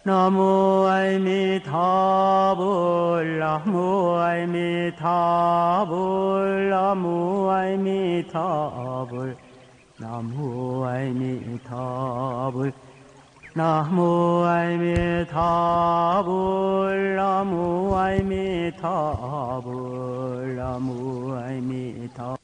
나무 아미타불 나무 아미타불 나무 아미타불 나무 아미타불 나무 아미타불 나무 아미타불 나무 아미타불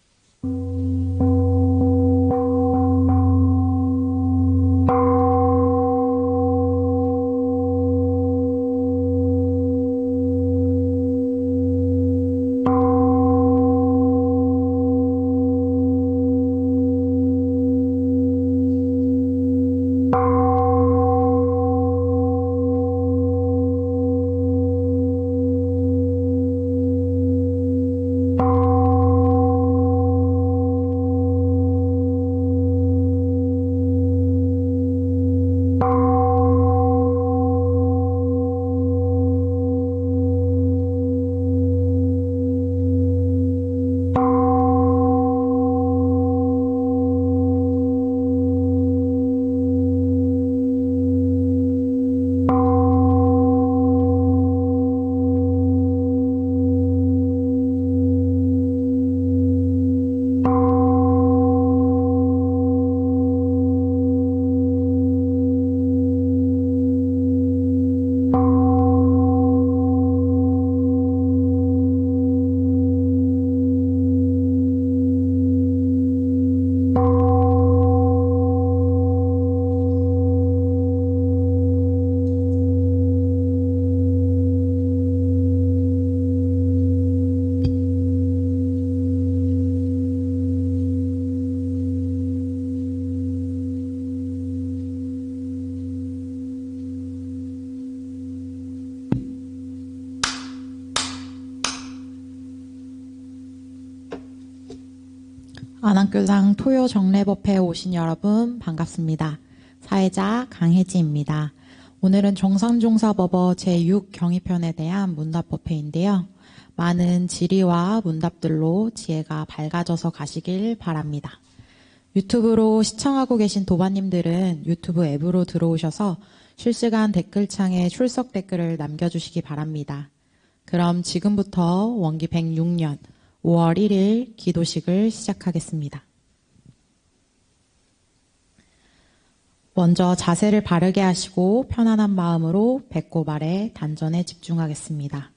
안암교상 토요 정례법회에 오신 여러분 반갑습니다. 사회자 강혜지입니다. 오늘은 정상종사법어 제6경의편에 대한 문답법회인데요. 많은 질의와 문답들로 지혜가 밝아져서 가시길 바랍니다. 유튜브로 시청하고 계신 도반님들은 유튜브 앱으로 들어오셔서 실시간 댓글창에 출석 댓글을 남겨주시기 바랍니다. 그럼 지금부터 원기 106년 5월 1일 기도식을 시작하겠습니다. 먼저 자세를 바르게 하시고 편안한 마음으로 배꼽 아래 단전에 집중하겠습니다.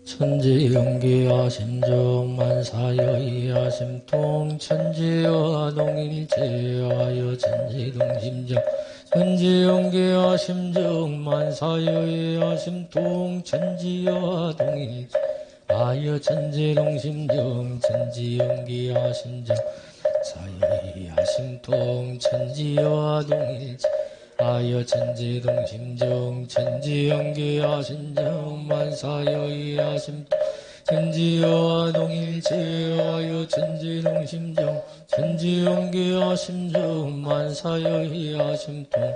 천지연기와 심정만사여이야 심통 천지와 동일체하여 천지동심정 천지연기와 심정만사여이야 심통 천지와 동일체하여 천지동심정 천지연기와 심정 사여이야 심통 천지와 동일체 아여 천지동심정 천지연기야 심정만사여이야 심통 천지와 동일체하여 천지동심정 천지연기야 심정만사여이야 심통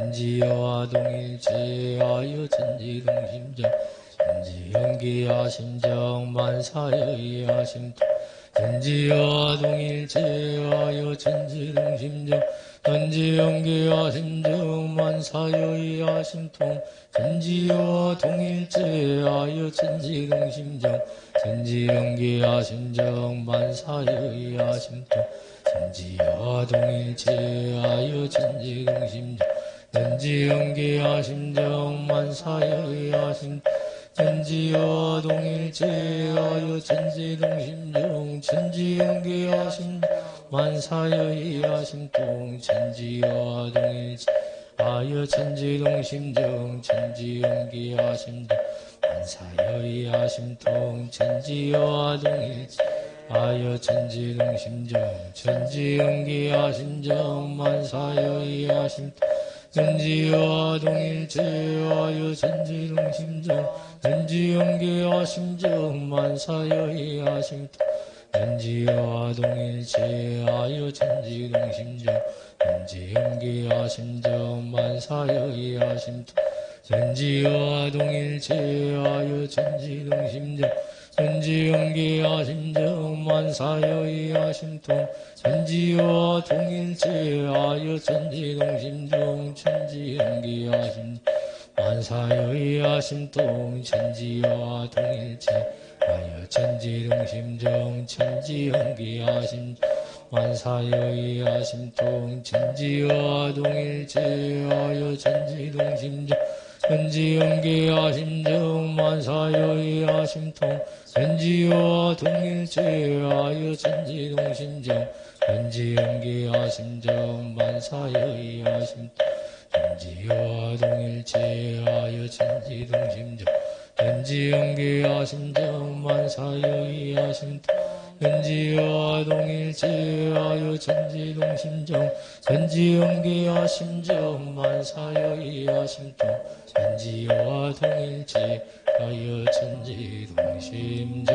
천지와 동일체하여 천지동심정 천지연기야 심정만사여이야 심통 천지와 동일체하여 천지동심정 천지연기야 심정만사여이야 심통 천지와 동일체하여 천지동심정 천지연기야 심정만사여이야 심통 천지와 동일체하여 천지동심정 천지연기야 심정만사여이야 심통 천지와 동일체하여 천지동심정 천지연기야 심정만사여이야 심통 천지와 동일체하여 천지동심정 천지연기야 심정만사여이야 심통 천지와 동일체하여 천지동심정 천지연기야 심정만사여이야 심통 천지와 동일체하여 천지동심정 천지연기야 심정만사여이야 심통 천지와 동일체하여 천지동심정 천지연기야 심정만사여이야 심통 천지와 동일체하여 천지동심정 천지연기야 심정만사여이야 심통 천지와 동일체하여 천지동심정 천지연기야 심정만사여이야 심통 천지와 동일체하여 천지동심정 천지연기야 심정만사여이야 심통 천지와 동일체하여 천지동심정 천지연기야 심정만사여이야 심통 천지와 동일체하여 천지동심정 천지연기야 심정만사여이야 심통 천지와 동일체하여 천지동심정 천지연기야 심정만사여이야 심통 천지와 동일체하여 천지동심정 천지연기야 심정만사여이야 심통 천지와 동일체하여 천지동심정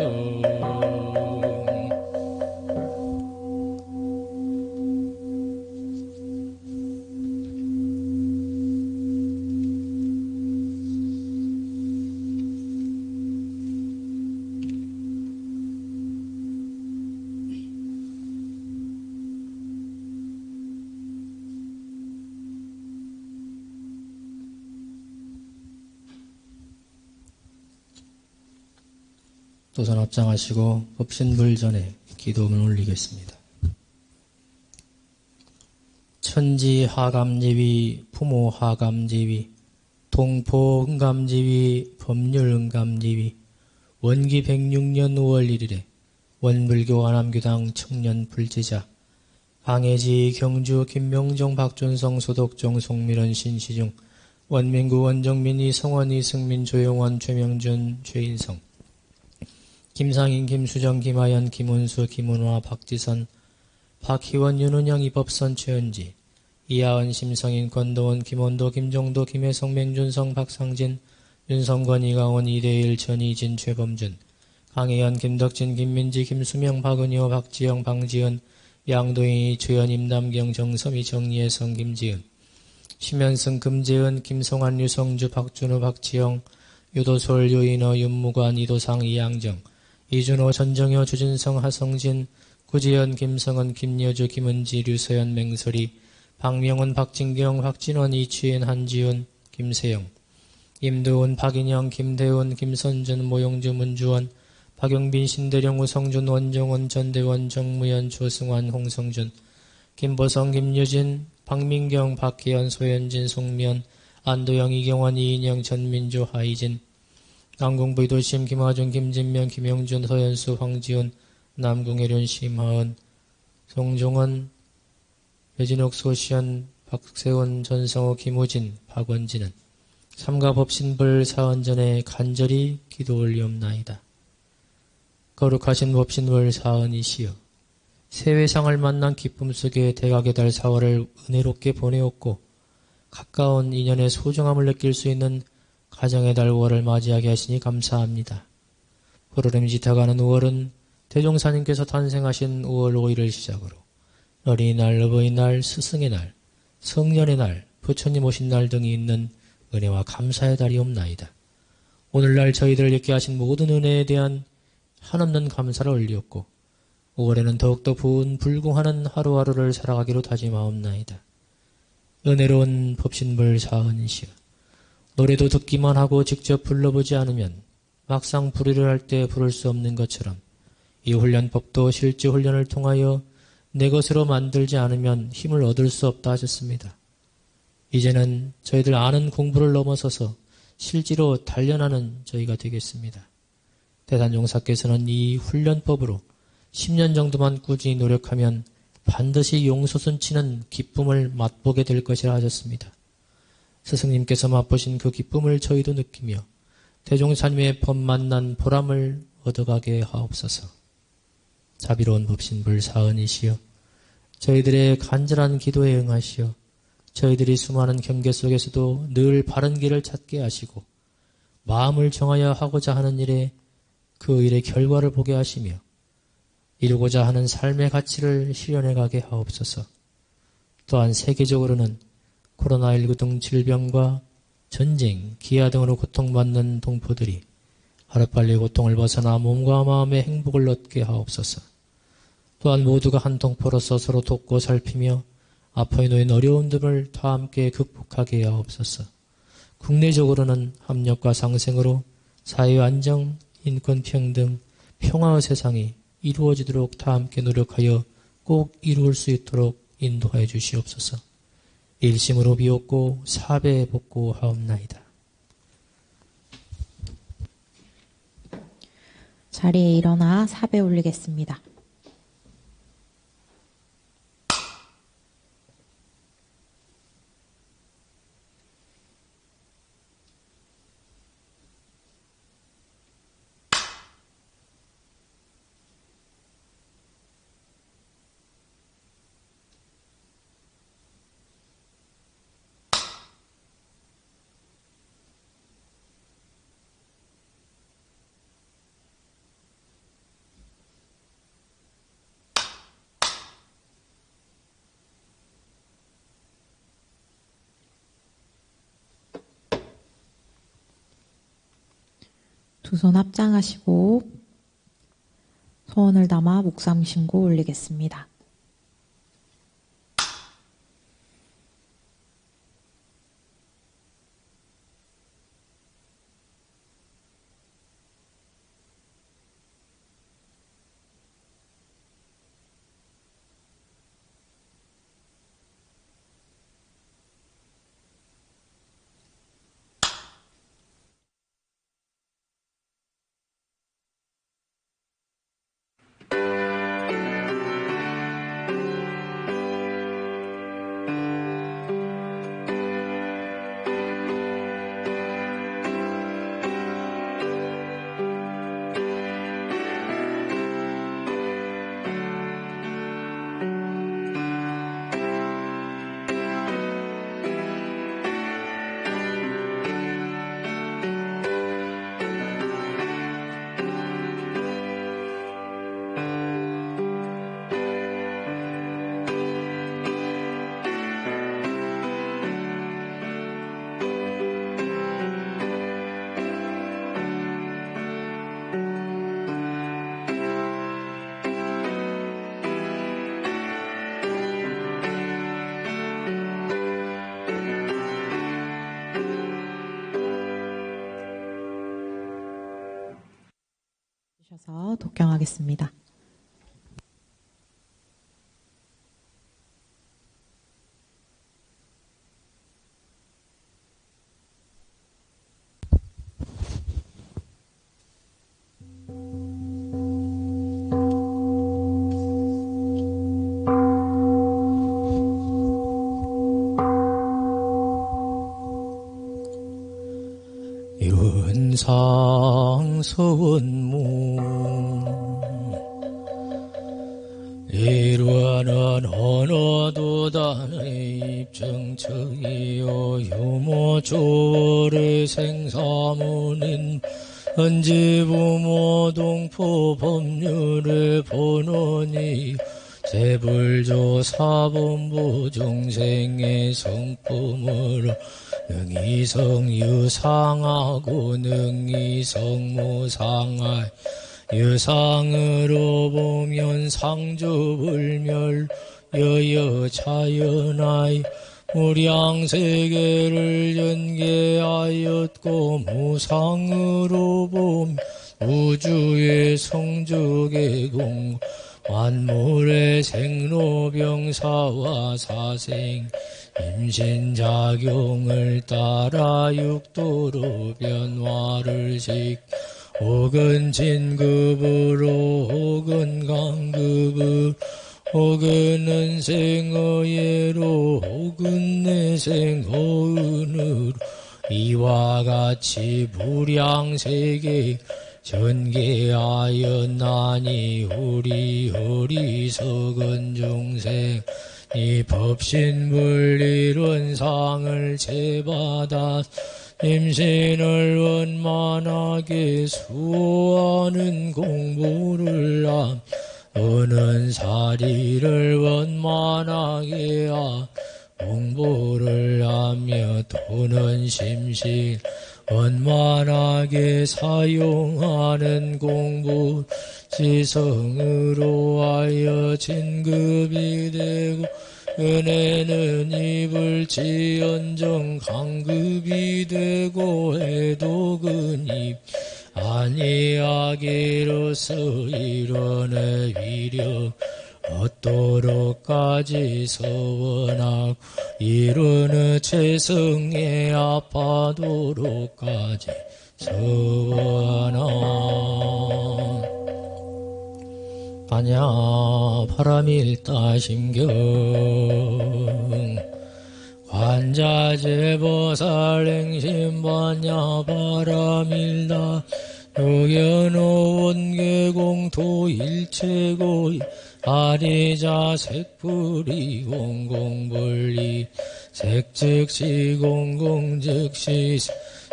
도선 합장하시고 법신불 전에 기도문을 올리겠습니다. 천지 하감지위, 부모 하감지위, 동포 응감지위, 법률 응감지위, 원기 106년 5월 1일에 원불교 안암교당 청년 불제자 강해지 경주 김명정 박준성 소독종 송밀원 신시중 원민구 원정민 이성원 이승민 조용원 최명준 최인성 김상인 김수정 김하연 김은수 김은화 박지선 박희원 윤은영 이법선 최은지 이하은 심성인 권도원 김원도 김종도 김혜성 맹준성 박상진 윤성권 이강원 이대일 전희진 최범준 강혜연 김덕진 김민지 김수명 박은효 박지영 방지은 양도인이 주연 임남경 정섬이 정예성 김지은 심현승 금재은 김성환 유성주 박준호 박지영 유도솔 유인호 윤무관 이도상 이양정 이준호 전정효 주진성 하성진 구지연 김성은 김여주 김은지 류서연 맹설이 박명훈 박진경 박진원 이치인 한지훈 김세영 임두훈 박인영 김대훈 김선준 모용주 문주원 박영빈 신대령 우성준 원정원 전대원 정무현 조승환 홍성준 김보성 김유진 박민경 박희연 소현진 송면 안도영, 이경환, 이인영, 전민주, 하이진, 남궁부, 이도심, 김하준, 김진명, 김영준, 서현수, 황지훈, 남궁혜륜, 심하은, 송종원, 배진옥, 소시현, 박세훈, 전성호, 김우진, 박원진은 삼가 법신불 사언전에 간절히 기도 올리옵나이다. 거룩하신 법신불 사언이시여, 세회상을 만난 기쁨 속에 대각의 달 4월을 은혜롭게 보내었고 가까운 인연의 소중함을 느낄 수 있는 가정의 달 5월을 맞이하게 하시니 감사합니다. 흐르름짓다가는 5월은 대종사님께서 탄생하신 5월 5일을 시작으로 어린이날, 어버이날, 스승의 날, 성년의 날, 부처님 오신 날 등이 있는 은혜와 감사의 달이옵나이다. 오늘날 저희들을 있게 하신 모든 은혜에 대한 한없는 감사를 올리었고 5월에는 더욱더 부은 불궁하는 하루하루를 살아가기로 다짐하옵나이다. 은혜로운 법신불 사은시여, 노래도 듣기만 하고 직접 불러보지 않으면 막상 불의를 할 때 부를 수 없는 것처럼 이 훈련법도 실제 훈련을 통하여 내 것으로 만들지 않으면 힘을 얻을 수 없다 하셨습니다. 이제는 저희들 아는 공부를 넘어서서 실제로 단련하는 저희가 되겠습니다. 대단용사께서는 이 훈련법으로 10년 정도만 꾸준히 노력하면 반드시 용솟은치는 기쁨을 맛보게 될 것이라 하셨습니다. 스승님께서 맛보신 그 기쁨을 저희도 느끼며 대종사님의 법 만난 보람을 얻어가게 하옵소서. 자비로운 법신불 사은이시여, 저희들의 간절한 기도에 응하시어 저희들이 수많은 경계 속에서도 늘 바른 길을 찾게 하시고 마음을 정하여 하고자 하는 일에 그 일의 결과를 보게 하시며 이루고자 하는 삶의 가치를 실현해가게 하옵소서. 또한 세계적으로는 코로나19 등 질병과 전쟁, 기아 등으로 고통받는 동포들이 하루빨리 고통을 벗어나 몸과 마음의 행복을 얻게 하옵소서. 또한 모두가 한 동포로서 서로 돕고 살피며 아파에 놓인 어려움들을 다 함께 극복하게 하옵소서. 국내적으로는 협력과 상생으로 사회 안정, 인권 평등, 평화의 세상이 이루어지도록 다 함께 노력하여 꼭 이루을 수 있도록 인도하여 주시옵소서. 일심으로 비옵고 사배에 복고하옵나이다. 자리에 일어나 사배 올리겠습니다. 두 손 합장하시고 소원을 담아 묵상신고 올리겠습니다. 주셔서 독경하겠습니다. 윤상 서원무 이루어는 언어도 단의 입증청이요 유모조월의 생사문인 헌지부모 동포 법률의 본원이 제불조 사본부 중생의 성품으로 능이성 유상하고 능이성 무상하 유상으로 보면 상주불멸 여여자연하이 무량세계를 전개하였고 무상으로 보면 우주의 성주계공 만물의 생로병사와 사생 임신작용을 따라 육도로 변화를 혹은 진급으로 혹은 강급으로 혹은 은생어예로 혹은 내생어은으로 이와 같이 무량세계 전개하였나니 우리 어리석은 중생 이 법신불리론상을 제받아 임신을 원만하게 수호하는 공부를 함 오는 사리를 원만하게 하 공부를 하며 도는 심신 원만하게 사용하는 공부 지성으로 하여 진급이 되고 은혜는 입을지언정 강급이 되고 해독은 아니하기로서 이론의 위력 얻도록까지 서원하고 이론의 최성에 아파도록까지 서원하고 반야 바람일다 심경 관자재보살 행심 반야 바람일다 요견호 원계공토 일체고이 아리자 색불이 공공불리 색즉시 공공즉시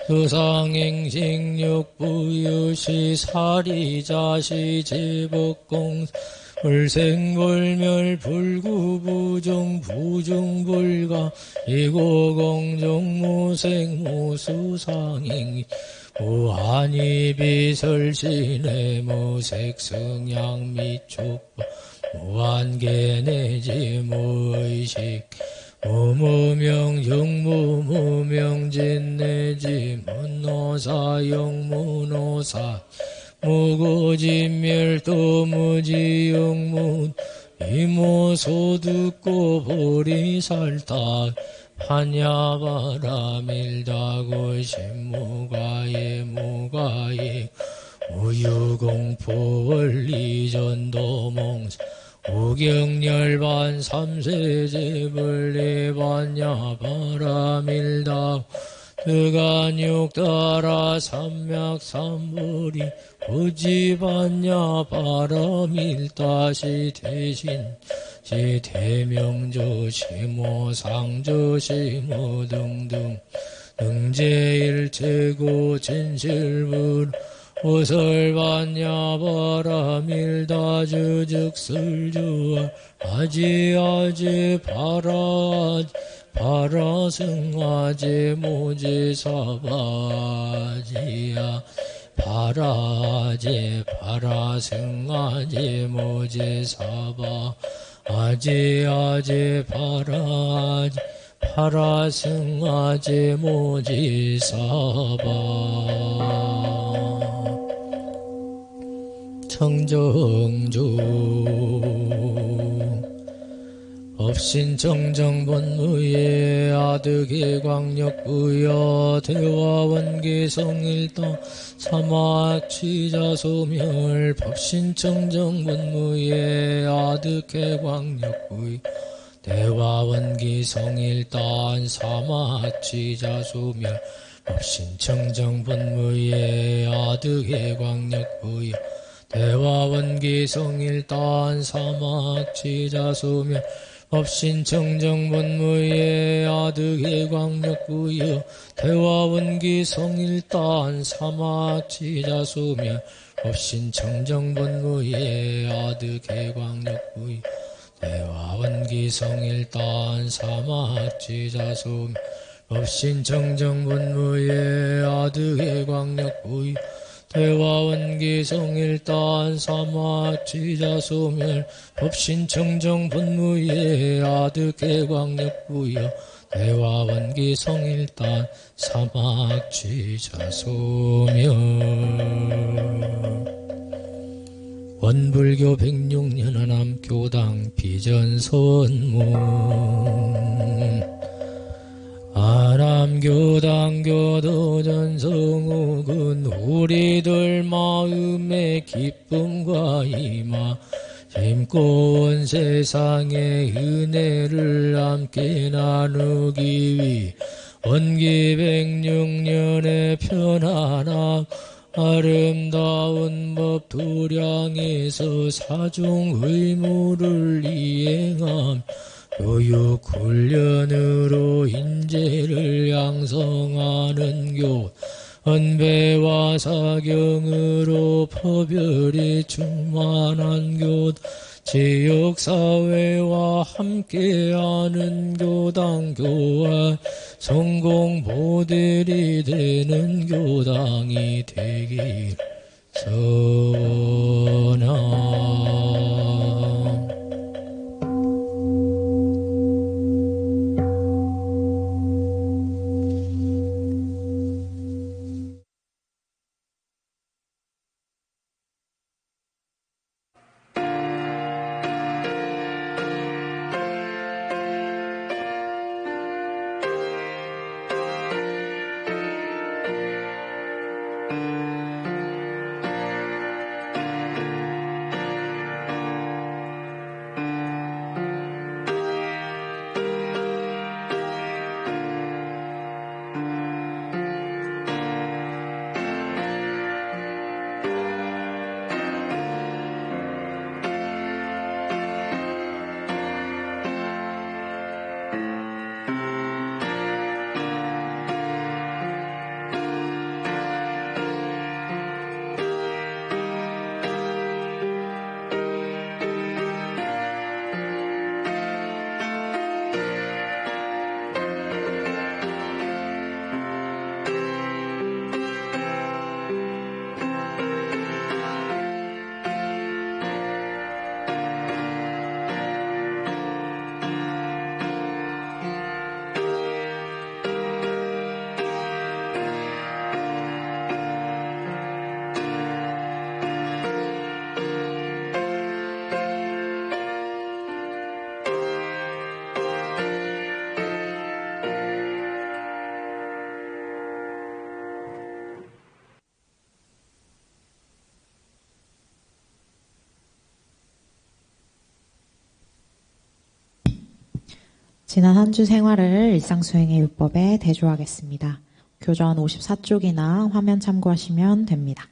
수상행식육부유시 사리자시 제법공 불생불멸 불구부정 부중불가 이고공정무생 무수상행 무한이비설신의 무색성양 미촉법 무한계내지 무의식 무무명정무무명진내지 문노사영무노사 무고진멸도 무지영문 이모소듣고 보리살딱 판야바라밀다고 신무가예 무가예 우유공포 원리전도몽사 우경열반 삼세제불리반야 바라밀다 드간육따라 삼맥삼불이 부지반야 바라밀다시 대신 시대명조 시모상조 시모 등등 등제일체고 진실불 오설반야 바라밀다 주즉설주아 아지아지 바라승아지 모지사바지야 바라승아지 모지사바 아지아지 바라승아지 모지사바 청정주 법신청정본무예 아득의 광역부여 대화원계성일도 사막취자소멸 법신청정본무예 아득의 광역부여 대화원기성일단 사막취자소멸 법신청정분무예 아득해광역부여 대화원기성일단 사막지자소멸 법신청정분무예 아득해광역부여 대화원기성일단 사막지자소멸 법신청정분무예 아득해광역부여 대화원기성일단 사막지자소멸 법신청정분무예 아득해광역부여 대화원기성일단 사막지자소멸 법신청정분무예 아득해광역부여 대화원기성일단 사막지자소멸 원불교 106년 하남 교당 비전선문 아남교당 교도전성욱은 우리들 마음의 기쁨과 희망 힘고 온 세상의 은혜를 함께 나누기 위해 원기 106년의 편안함 아름다운 법 도량에서 사중 의무를 이행함 교육 훈련으로 인재를 양성하는 교 언배와 사경으로 법열이 충만한 교 지역사회와 함께하는 교당 교화 성공 모델이 되는 교당이 되길 선언. 지난 한 주 생활을 일상수행의 율법에 대조하겠습니다. 교전 54쪽이나 화면 참고하시면 됩니다.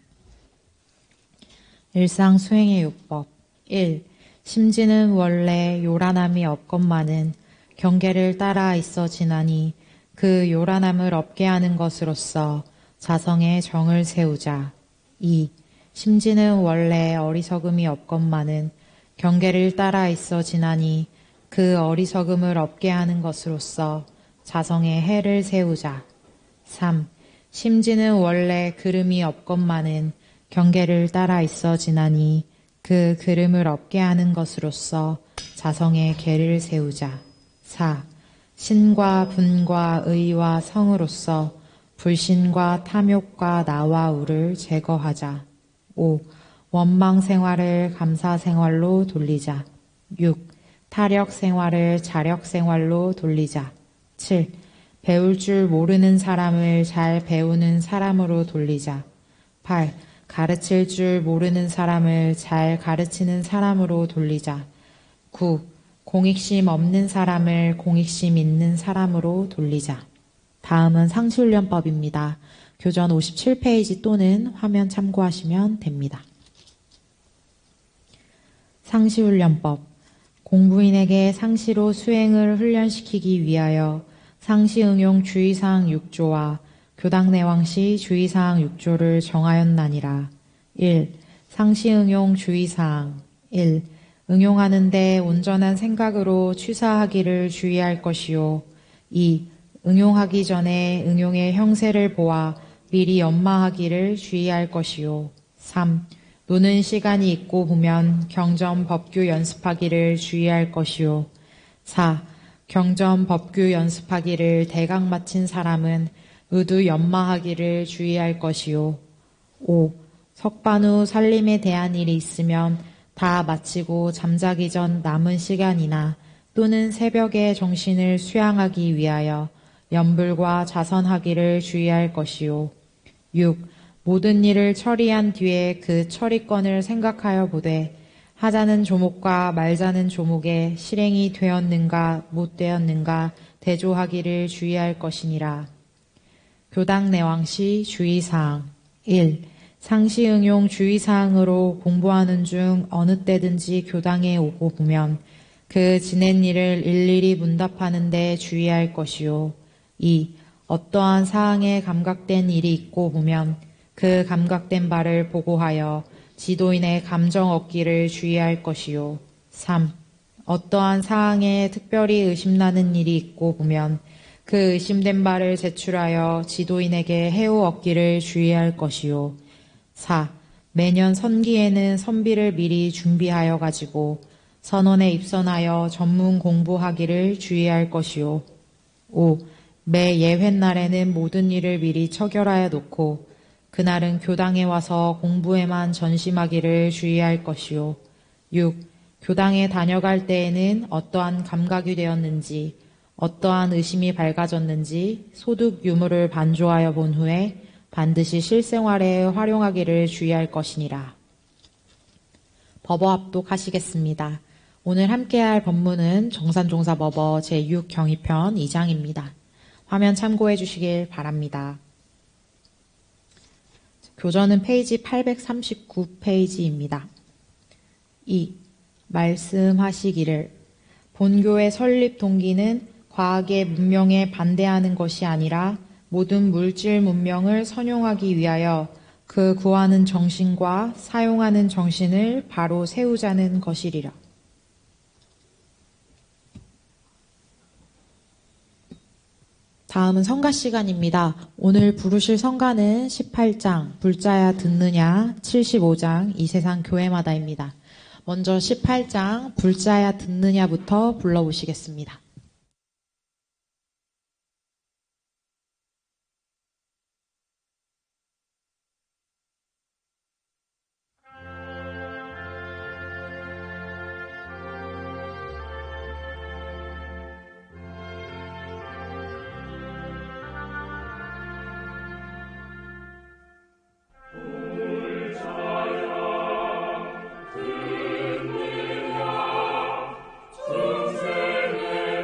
일상수행의 율법 1. 심지는 원래 요란함이 없건만은 경계를 따라 있어지나니 그 요란함을 없게 하는 것으로서 자성의 정을 세우자. 2. 심지는 원래 어리석음이 없건만은 경계를 따라 있어지나니 그 어리석음을 없게 하는 것으로서 자성의 해를 세우자. 3. 심지는 원래 그름이 없건만은 경계를 따라 있어지나니 그 그름을 없게 하는 것으로서 자성의 계를 세우자. 4. 신과 분과 의와 성으로서 불신과 탐욕과 나와 우를 제거하자. 5. 원망 생활을 감사 생활로 돌리자. 6. 타력 생활을 자력 생활로 돌리자. 7. 배울 줄 모르는 사람을 잘 배우는 사람으로 돌리자. 8. 가르칠 줄 모르는 사람을 잘 가르치는 사람으로 돌리자. 9. 공익심 없는 사람을 공익심 있는 사람으로 돌리자. 다음은 상시훈련법입니다. 교전 57페이지 또는 화면 참고하시면 됩니다. 상시훈련법. 공부인에게 상시로 수행을 훈련시키기 위하여 상시응용 주의사항 6조와 교당내왕시 주의사항 6조를 정하였나니라. 1. 상시응용 주의사항 1. 응용하는데 온전한 생각으로 취사하기를 주의할 것이요. 2. 응용하기 전에 응용의 형세를 보아 미리 연마하기를 주의할 것이요. 3. 노는 시간이 있고 보면 경전 법규 연습하기를 주의할 것이요. 4. 경전 법규 연습하기를 대강 마친 사람은 의두 연마하기를 주의할 것이요. 5. 석반 후 살림에 대한 일이 있으면 다 마치고 잠자기 전 남은 시간이나 또는 새벽에 정신을 수양하기 위하여 연불과 자선하기를 주의할 것이요. 6. 모든 일을 처리한 뒤에 그 처리권을 생각하여 보되 하자는 조목과 말자는 조목에 실행이 되었는가 못 되었는가 대조하기를 주의할 것이니라. 교당내왕시 주의사항 1. 상시응용 주의사항으로 공부하는 중 어느 때든지 교당에 오고 보면 그 지낸 일을 일일이 문답하는 데 주의할 것이요. 2. 어떠한 사항에 감각된 일이 있고 보면 그 감각된 바를 보고하여 지도인의 감정 얻기를 주의할 것이요. 3. 어떠한 사항에 특별히 의심나는 일이 있고 보면 그 의심된 바를 제출하여 지도인에게 해오 얻기를 주의할 것이요. 4. 매년 선기에는 선비를 미리 준비하여 가지고 선원에 입선하여 전문 공부하기를 주의할 것이요. 5. 매 예회날에는 모든 일을 미리 처결하여 놓고 그날은 교당에 와서 공부에만 전심하기를 주의할 것이요. 6. 교당에 다녀갈 때에는 어떠한 감각이 되었는지 어떠한 의심이 밝아졌는지 소득 유무를 반조하여 본 후에 반드시 실생활에 활용하기를 주의할 것이니라. 법어 합독하시겠습니다. 오늘 함께할 법문은 정산종사법어 제6경의편 2장입니다. 화면 참고해 주시길 바랍니다. 교전은 페이지 839페이지입니다. 2. 말씀하시기를 본교의 설립 동기는 과학의 문명에 반대하는 것이 아니라 모든 물질 문명을 선용하기 위하여 그 구하는 정신과 사용하는 정신을 바로 세우자는 것이리라. 다음은 성가 시간입니다. 오늘 부르실 성가는 18장 불자야 듣느냐 75장 이 세상 교회마다입니다. 먼저 18장 불자야 듣느냐부터 불러보시겠습니다. 천생의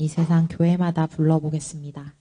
이 세상 교회마다 불러보겠습니다.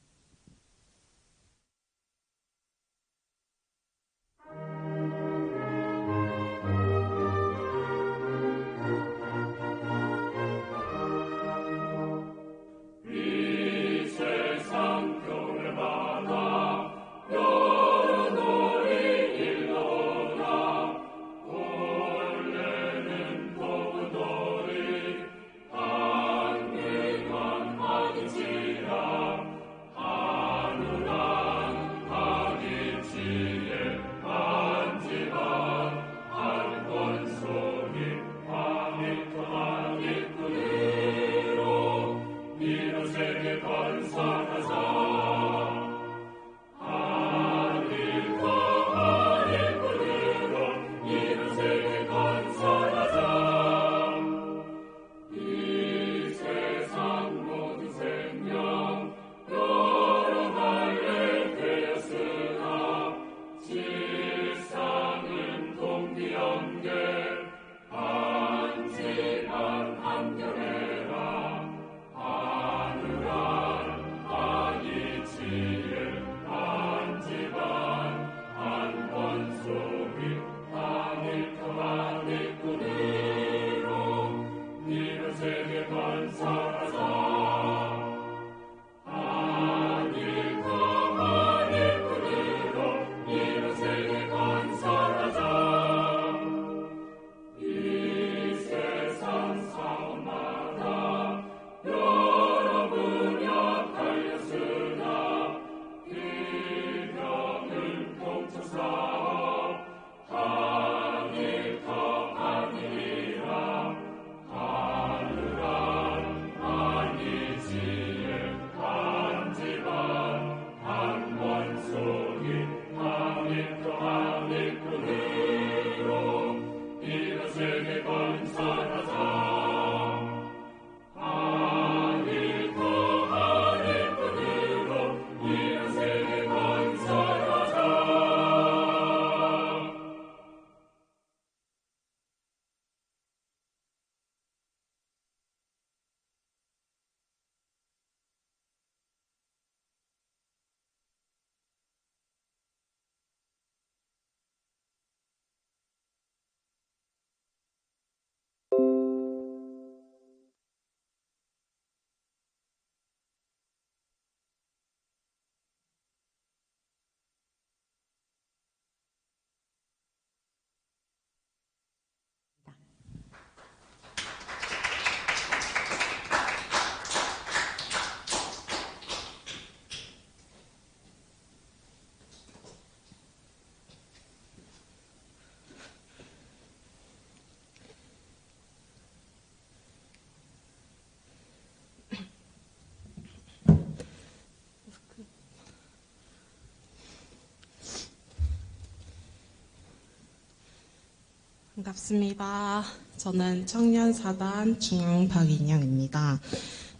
반갑습니다. 저는 청년사단 중앙 박인영입니다.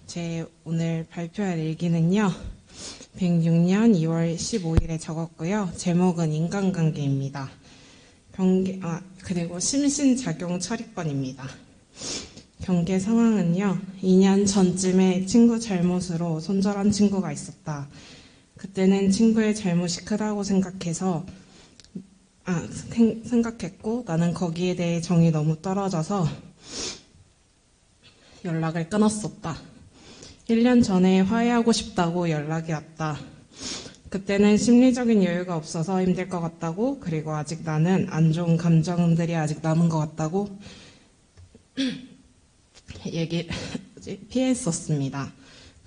제 오늘 발표할 일기는요. 106년 2월 15일에 적었고요. 제목은 인간관계입니다. 그리고 심신작용 처리권입니다. 경계 상황은요. 2년 전쯤에 친구 잘못으로 손절한 친구가 있었다. 그때는 친구의 잘못이 크다고 생각했고 나는 거기에 대해 정이 너무 떨어져서 연락을 끊었었다. 1년 전에 화해하고 싶다고 연락이 왔다. 그때는 심리적인 여유가 없어서 힘들 것 같다고, 그리고 아직 나는 안 좋은 감정들이 아직 남은 것 같다고 피했었습니다.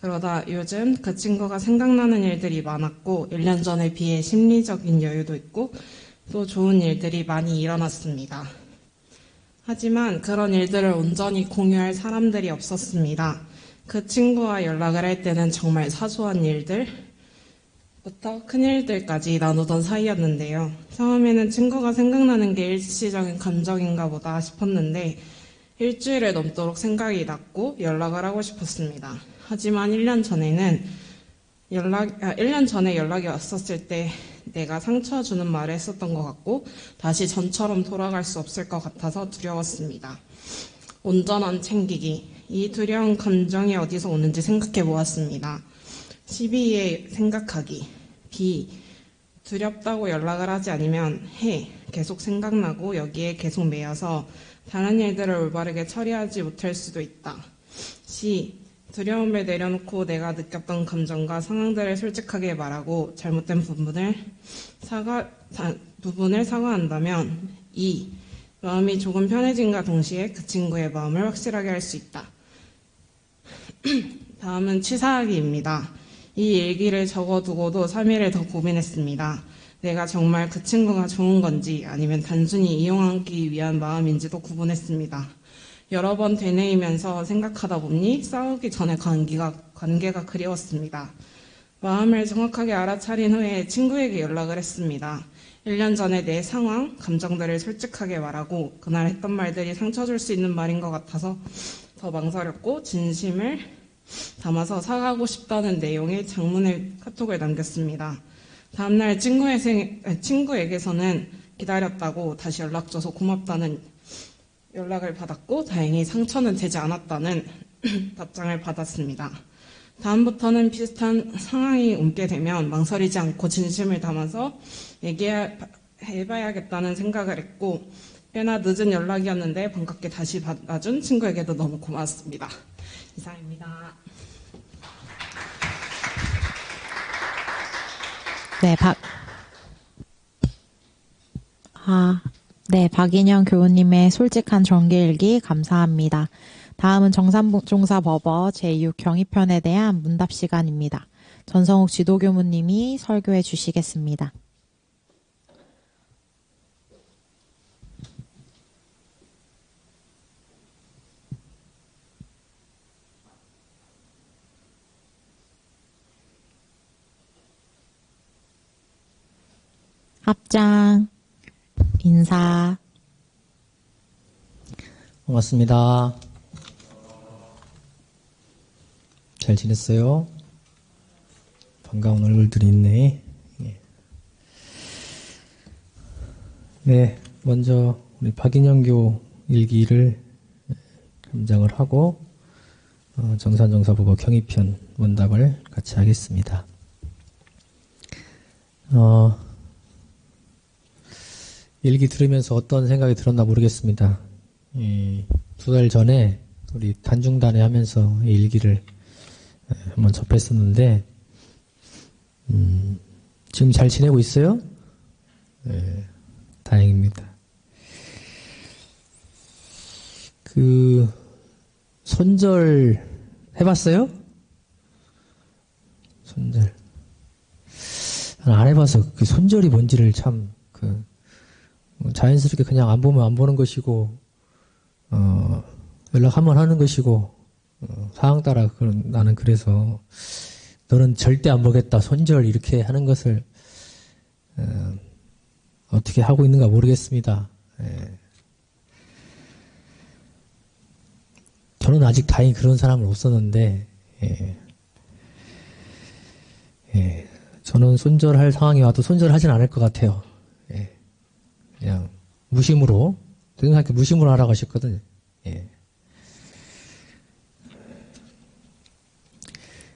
그러다 요즘 그 친구가 생각나는 일들이 많았고 1년 전에 비해 심리적인 여유도 있고 또 좋은 일들이 많이 일어났습니다. 하지만 그런 일들을 온전히 공유할 사람들이 없었습니다. 그 친구와 연락을 할 때는 정말 사소한 일들부터 큰 일들까지 나누던 사이였는데요. 처음에는 친구가 생각나는 게 일시적인 감정인가 보다 싶었는데 일주일을 넘도록 생각이 났고 연락을 하고 싶었습니다. 하지만 1년 전에 연락이 왔었을 때 내가 상처 주는 말을 했었던 것 같고 다시 전처럼 돌아갈 수 없을 것 같아서 두려웠습니다. 온전한 챙기기. 이 두려운 감정이 어디서 오는지 생각해 보았습니다. 12의 생각하기. B. 두렵다고 연락을 하지 않으면 해. 계속 생각나고 여기에 계속 매여서 다른 일들을 올바르게 처리하지 못할 수도 있다. C. 두려움을 내려놓고 내가 느꼈던 감정과 상황들을 솔직하게 말하고 잘못된 부분을 사과한다면 2. 마음이 조금 편해진과 동시에 그 친구의 마음을 확실하게 할 수 있다. 다음은 치사하기입니다. 이 일기를 적어두고도 3일을 더 고민했습니다. 내가 정말 그 친구가 좋은 건지 아니면 단순히 이용하기 위한 마음인지도 구분했습니다. 여러 번 되뇌이면서 생각하다 보니 싸우기 전에 관계가 그리웠습니다. 마음을 정확하게 알아차린 후에 친구에게 연락을 했습니다. 1년 전에 내 상황, 감정들을 솔직하게 말하고 그날 했던 말들이 상처 줄 수 있는 말인 것 같아서 더 망설였고 진심을 담아서 사과하고 싶다는 내용의 장문의 카톡을 남겼습니다. 다음날 친구에게서는 기다렸다고 다시 연락줘서 고맙다는 연락을 받았고 다행히 상처는 되지 않았다는 답장을 받았습니다. 다음부터는 비슷한 상황이 옮게 되면 망설이지 않고 진심을 담아서 얘기해봐야겠다는 생각을 했고 꽤나 늦은 연락이었는데 반갑게 다시 받아준 친구에게도 너무 고맙습니다. 이상입니다. 박인영 교우님의 솔직한 정기일기 감사합니다. 다음은 정산종사법어 제6경위편에 대한 문답 시간입니다. 전성욱 지도교무님이 설교해 주시겠습니다. 합장, 인사. 반갑습니다. 잘 지냈어요? 반가운 얼굴들이 있네. 네, 먼저 우리 박인영교 일기를 감장을 하고 정산정사법어 경위편 문답을 같이 하겠습니다. 일기 들으면서 어떤 생각이 들었나 모르겠습니다. 2달 전에 우리 단중단회 하면서 이 일기를 한번 접했었는데 지금 잘 지내고 있어요? 네, 다행입니다. 손절 해봤어요? 손절 안 해봐서 그 손절이 뭔지를 참 자연스럽게 그냥 안 보면 안 보는 것이고 연락 한번 하는 것이고 상황 따라 나는 그래서 너는 절대 안 보겠다 손절 이렇게 하는 것을 어떻게 하고 있는가 모르겠습니다. 저는 아직 다행히 그런 사람은 없었는데 저는 손절할 상황이 와도 손절하진 않을 것 같아요. 그냥 무심으로 생각해 무심으로 하라고 하셨거든요.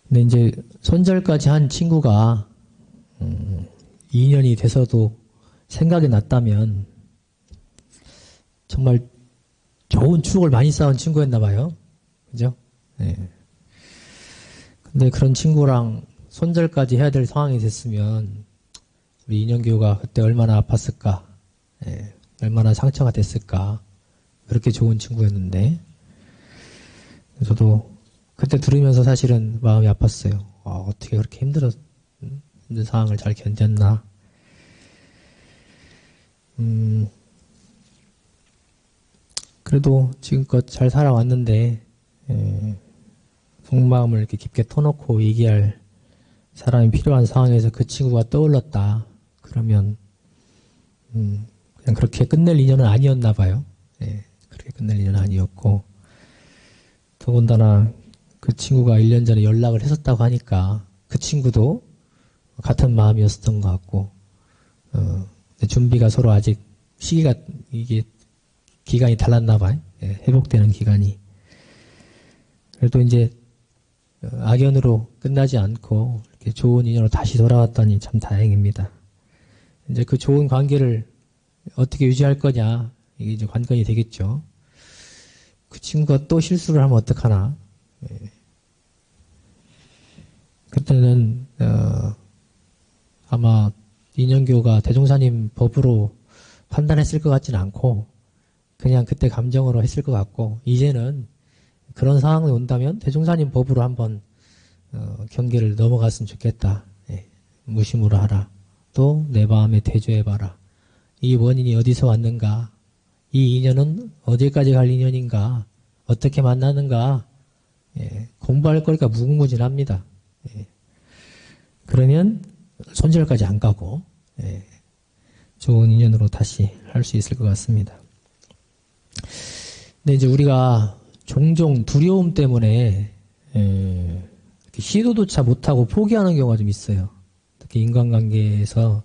근데 이제 손절까지 한 친구가 2년이 돼서도 생각이 났다면 정말 좋은 추억을 많이 쌓은 친구였나 봐요. 그죠? 근데 그런 친구랑 손절까지 해야 될 상황이 됐으면 우리 인영교우가 그때 얼마나 아팠을까, 얼마나 상처가 됐을까. 그렇게 좋은 친구였는데 저도 그때 들으면서 사실은 마음이 아팠어요. 어떻게 그렇게 힘든 상황을 잘 견뎠나. 그래도 지금껏 잘 살아왔는데 속마음을 이렇게 깊게 터놓고 얘기할 사람이 필요한 상황에서 그 친구가 떠올랐다. 그러면 그냥 그렇게 끝낼 인연은 아니었나 봐요. 그렇게 끝낼 인연은 아니었고 더군다나 그 친구가 1년 전에 연락을 했었다고 하니까 그 친구도 같은 마음이었던 것 같고 준비가 서로 아직 시기가 이게 기간이 달랐나 봐요. 회복되는 기간이. 그래도 이제 악연으로 끝나지 않고 이렇게 좋은 인연으로 다시 돌아왔다니 참 다행입니다. 이제 그 좋은 관계를 어떻게 유지할 거냐, 이게 이제 관건이 되겠죠. 그 친구가 또 실수를 하면 어떡하나. 그때는 아마 인연교가 대종사님 법으로 판단했을 것 같지는 않고 그냥 그때 감정으로 했을 것 같고, 이제는 그런 상황이 온다면 대종사님 법으로 한번 경계를 넘어갔으면 좋겠다. 무심으로 하라. 또 내 마음에 대조해봐라. 이 원인이 어디서 왔는가? 이 인연은 어디까지 갈 인연인가? 어떻게 만나는가? 공부할 거니까 무궁무진합니다. 그러면 손절까지 안 가고 좋은 인연으로 다시 할 수 있을 것 같습니다. 근데 이제 우리가 종종 두려움 때문에 시도조차 못하고 포기하는 경우가 좀 있어요. 특히 인간관계에서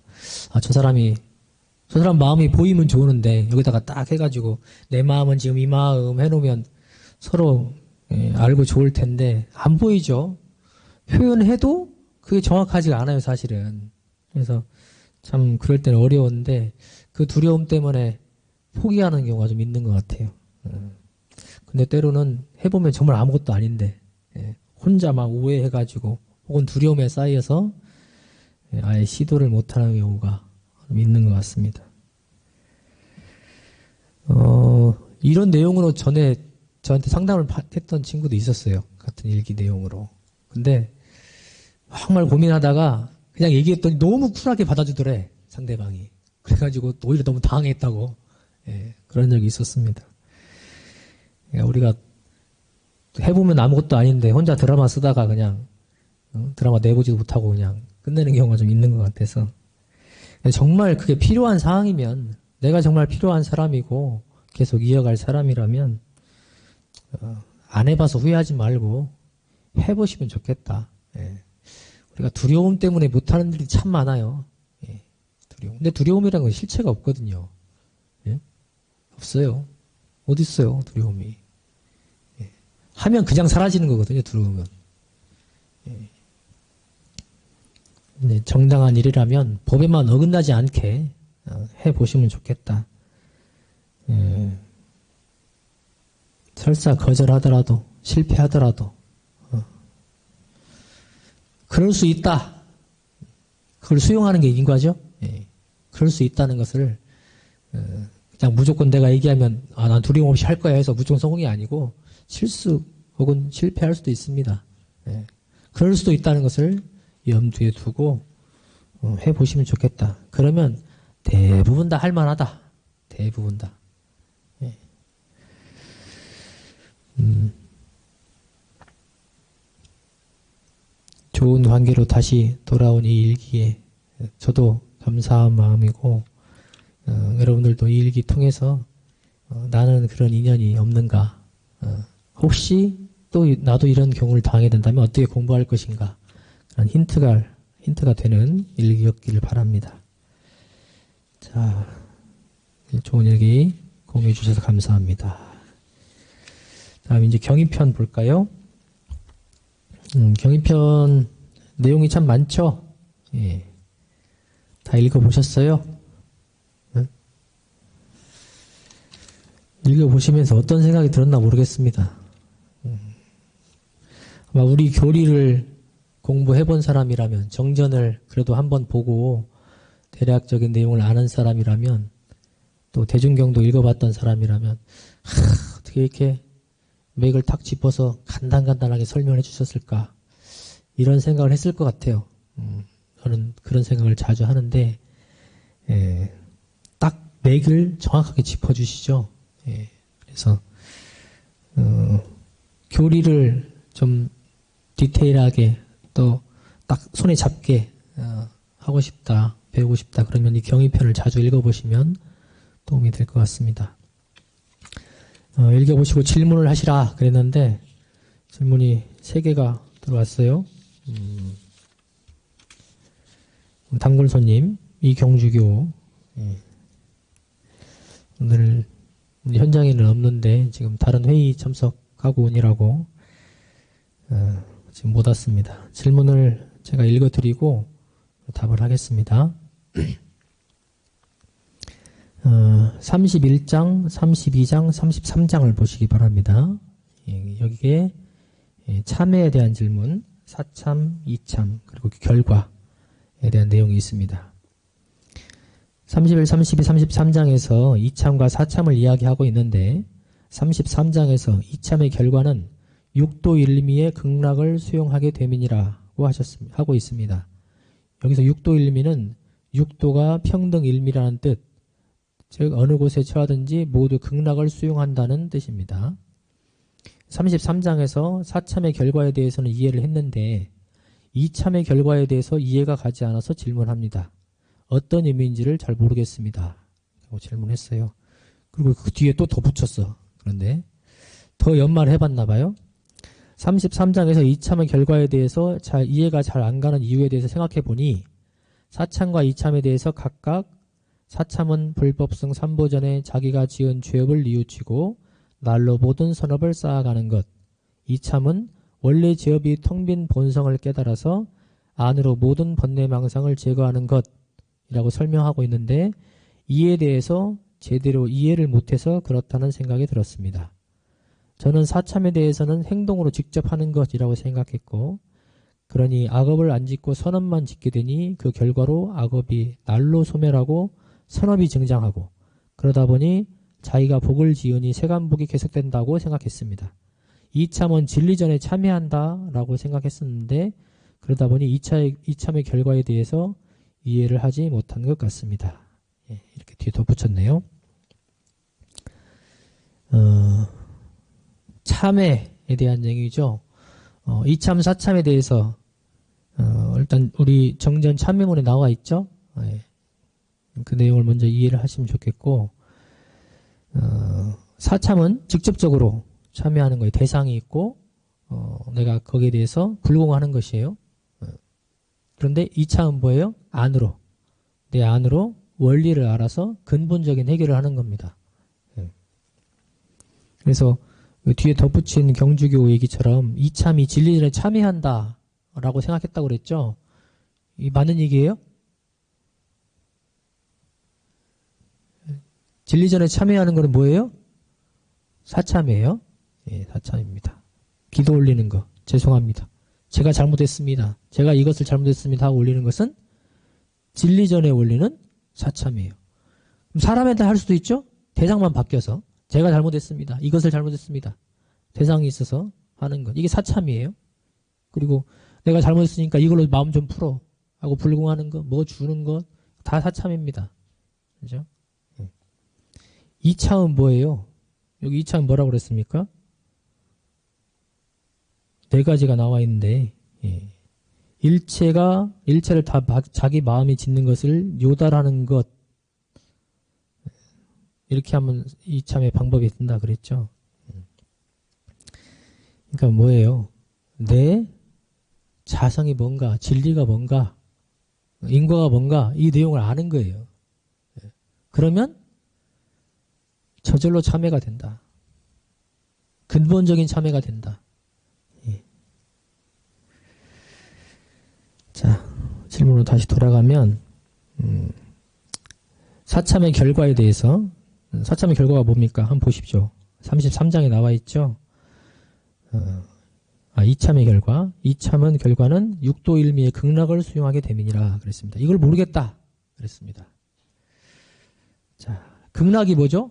저 사람 마음이 보이면 좋은데 여기다가 딱 해가지고 내 마음은 지금 이 마음 해놓으면 서로 알고 좋을 텐데 안 보이죠. 표현해도 그게 정확하지가 않아요, 사실은. 그래서 참 그럴 때는 어려운데 그 두려움 때문에 포기하는 경우가 좀 있는 것 같아요. 근데 때로는 해보면 정말 아무것도 아닌데 혼자 막 오해해가지고 혹은 두려움에 쌓여서 아예 시도를 못하는 경우가 있는 것 같습니다. 이런 내용으로 전에 저한테 상담을 했던 친구도 있었어요. 같은 일기 내용으로. 근데 정말 고민하다가 그냥 얘기했더니 너무 쿨하게 받아주더래, 상대방이. 그래가지고 오히려 너무 당황했다고. 그런 적이 있었습니다. 우리가 해보면 아무것도 아닌데 혼자 드라마 쓰다가 그냥 드라마 내보지도 못하고 그냥 끝내는 경우가 좀 있는 것 같아서, 정말 그게 필요한 상황이면, 내가 정말 필요한 사람이고 계속 이어갈 사람이라면 안 해봐서 후회하지 말고 해보시면 좋겠다. 우리가 두려움 때문에 못하는 일이 참 많아요. 두려움. 근데 두려움이라는 건 실체가 없거든요. 없어요. 어디 있어요, 두려움이. 하면 그냥 사라지는 거거든요, 두려움은. 정당한 일이라면 법에만 어긋나지 않게 해보시면 좋겠다. 설사 거절하더라도 실패하더라도 그럴 수 있다. 그걸 수용하는 게 인과죠. 그럴 수 있다는 것을 그냥 무조건 내가 얘기하면 난 두려움 없이 할 거야 해서 무조건 성공이 아니고 실수 혹은 실패할 수도 있습니다. 그럴 수도 있다는 것을 염두에 두고 해보시면 좋겠다. 그러면 대부분 다 할만하다. 대부분 다. 좋은 관계로 다시 돌아온 이 일기에 저도 감사한 마음이고, 여러분들도 이 일기 통해서 나는 그런 인연이 없는가, 혹시 또 나도 이런 경우를 당하게 된다면 어떻게 공부할 것인가, 그런 힌트가 되는 일기였기를 바랍니다. 자, 좋은 일기 공유해 주셔서 감사합니다. 다음 이제 경의편 볼까요? 경의편 내용이 참 많죠? 다 읽어보셨어요? 읽어보시면서 어떤 생각이 들었나 모르겠습니다. 아마 우리 교리를 공부해본 사람이라면, 정전을 그래도 한번 보고 대략적인 내용을 아는 사람이라면, 또 대중경도 읽어봤던 사람이라면 어떻게 이렇게 맥을 탁 짚어서 간단하게 설명해 주셨을까, 이런 생각을 했을 것 같아요. 저는 그런 생각을 자주 하는데 딱 맥을 정확하게 짚어주시죠. 그래서 교리를 좀 디테일하게 또 딱 손에 잡게 하고 싶다, 배우고 싶다, 그러면 이 경의편을 자주 읽어보시면 도움이 될 것 같습니다. 읽어보시고 질문을 하시라 그랬는데 질문이 3개가 들어왔어요. 단골손님 이경주교, 오늘 현장에는 없는데 지금 다른 회의 참석하고 오니라고 지금 못 왔습니다. 질문을 제가 읽어드리고 답을 하겠습니다. 31장, 32장, 33장을 보시기 바랍니다. 여기에 참회에 대한 질문, 사참, 이참, 그리고 결과에 대한 내용이 있습니다. 31, 32, 33장에서 이참과 사참을 이야기하고 있는데 33장에서 이참의 결과는 육도 일미의 극락을 수용하게 됨이니라고 하고 있습니다. 여기서 육도 일미는 육도가 평등 일미라는 뜻, 즉 어느 곳에 처하든지 모두 극락을 수용한다는 뜻입니다. 33장에서 사참의 결과에 대해서는 이해를 했는데 이참의 결과에 대해서 이해가 가지 않아서 질문합니다. 어떤 의미인지를 잘 모르겠습니다. 라고 질문했어요. 그리고 그 뒤에 또 덧붙였어. 그런데 더 연말을 해봤나 봐요. 33장에서 이참의 결과에 대해서 이해가 잘 안 가는 이유에 대해서 생각해 보니 사참과 이참에 대해서 각각 사참은 불법성 3보전에 자기가 지은 죄업을 뉘우치고 날로 모든 선업을 쌓아가는 것, 이참은 원래 죄업이 텅 빈 본성을 깨달아서 안으로 모든 번뇌망상을 제거하는 것이라고 설명하고 있는데 이에 대해서 제대로 이해를 못해서 그렇다는 생각이 들었습니다. 저는 사참에 대해서는 행동으로 직접 하는 것이라고 생각했고 그러니 악업을 안 짓고 선업만 짓게 되니 그 결과로 악업이 날로 소멸하고 선업이 증장하고 그러다 보니 자기가 복을 지으니 세간복이 계속된다고 생각했습니다. 이참은 진리전에 참여한다라고 생각했었는데 그러다 보니 이참의 결과에 대해서 이해를 하지 못한 것 같습니다. 이렇게 뒤에 덧붙였네요. 참회에 대한 얘기죠. 이참, 사참에 대해서 일단 우리 정전 참회문에 나와 있죠. 그 내용을 먼저 이해를 하시면 좋겠고 사참은 직접적으로 참여하는 거예요. 대상이 있고 내가 거기에 대해서 불공하는 것이에요. 그런데 이참은 뭐예요? 안으로 내 안으로 원리를 알아서 근본적인 해결을 하는 겁니다. 그래서 뒤에 덧붙인 경주교 얘기처럼 이참이 진리전에 참여한다 라고 생각했다고 그랬죠. 이 맞는 얘기예요? 진리전에 참여하는 거는 뭐예요? 사참이에요. 예, 사참입니다. 기도 올리는 거. 죄송합니다. 제가 잘못했습니다. 제가 이것을 잘못했습니다 하고 올리는 것은 진리전에 올리는 사참이에요. 그럼 사람한테 할 수도 있죠? 대상만 바뀌어서. 제가 잘못했습니다. 이것을 잘못했습니다. 대상이 있어서 하는 것. 이게 사참이에요. 그리고 내가 잘못했으니까 이걸로 마음 좀 풀어 하고 불공하는 것, 뭐 주는 것 다 사참입니다. 그죠? 이참은 뭐예요? 여기 이참은 뭐라고 그랬습니까? 네 가지가 나와 있는데 일체를 다 자기 마음이 짓는 것을 요달하는 것 이렇게 하면 이참의 방법이 된다 그랬죠. 그러니까 뭐예요? 내 자성이 뭔가, 진리가 뭔가, 인과가 뭔가 이 내용을 아는 거예요. 그러면 저절로 참회가 된다. 근본적인 참회가 된다. 자, 질문으로 다시 돌아가면 사참의 결과에 대해서 사참의 결과가 뭡니까? 한번 보십시오. 33장에 나와 있죠. 이참의 결과. 이참은 결과는 육도 일미의 극락을 수용하게 됨이니라 그랬습니다. 이걸 모르겠다 그랬습니다. 자, 극락이 뭐죠?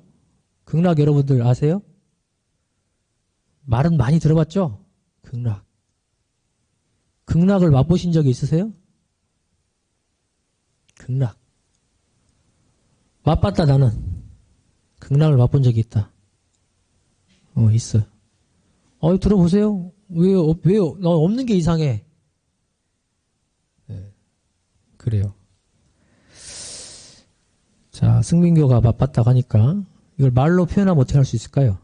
극락 여러분들 아세요? 말은 많이 들어봤죠? 극락. 극락을 맛보신 적이 있으세요? 극락. 맛봤다 나는. 극락을 맛본 적이 있다. 있어요. 들어보세요. 왜요? 나 없는 게 이상해. 네, 그래요. 자, 승민교가 맛봤다고 하니까 이걸 말로 표현하면 어떻게 할 수 있을까요?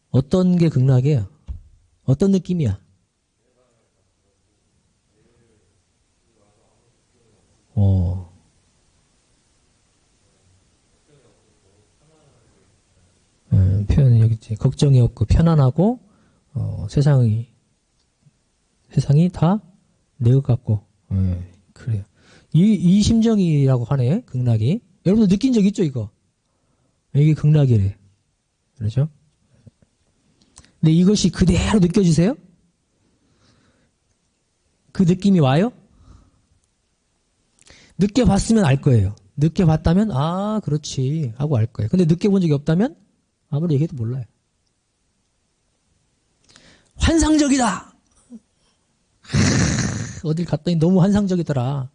어떤 게 극락이에요? 어떤 느낌이야? 표현이 여기 있지. 걱정이 없고 편안하고 세상이 세상이 다 내 것 같고. 그래요. 이 심정이라고 하네, 극락이. 여러분도 느낀 적 있죠, 이거? 이게 극락이래. 그렇죠? 근데 이것이 그대로 느껴지세요? 그 느낌이 와요? 느껴봤으면 알 거예요. 느껴봤다면, 아, 그렇지. 하고 알 거예요. 근데 느껴본 적이 없다면, 아무리 얘기해도 몰라요. 환상적이다! 어딜 갔더니 너무 환상적이더라.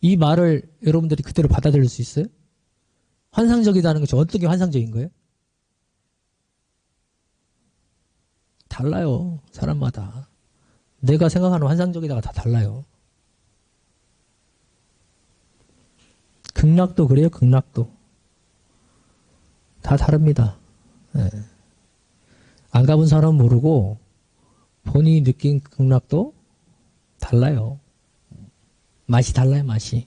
이 말을 여러분들이 그대로 받아들일 수 있어요? 환상적이다는 것이 어떻게 환상적인 거예요? 달라요. 사람마다. 내가 생각하는 환상적이다가 다 달라요. 극락도 그래요. 극락도. 다 다릅니다. 네. 안 가본 사람은 모르고 본인이 느낀 극락도 달라요. 맛이 달라요. 맛이.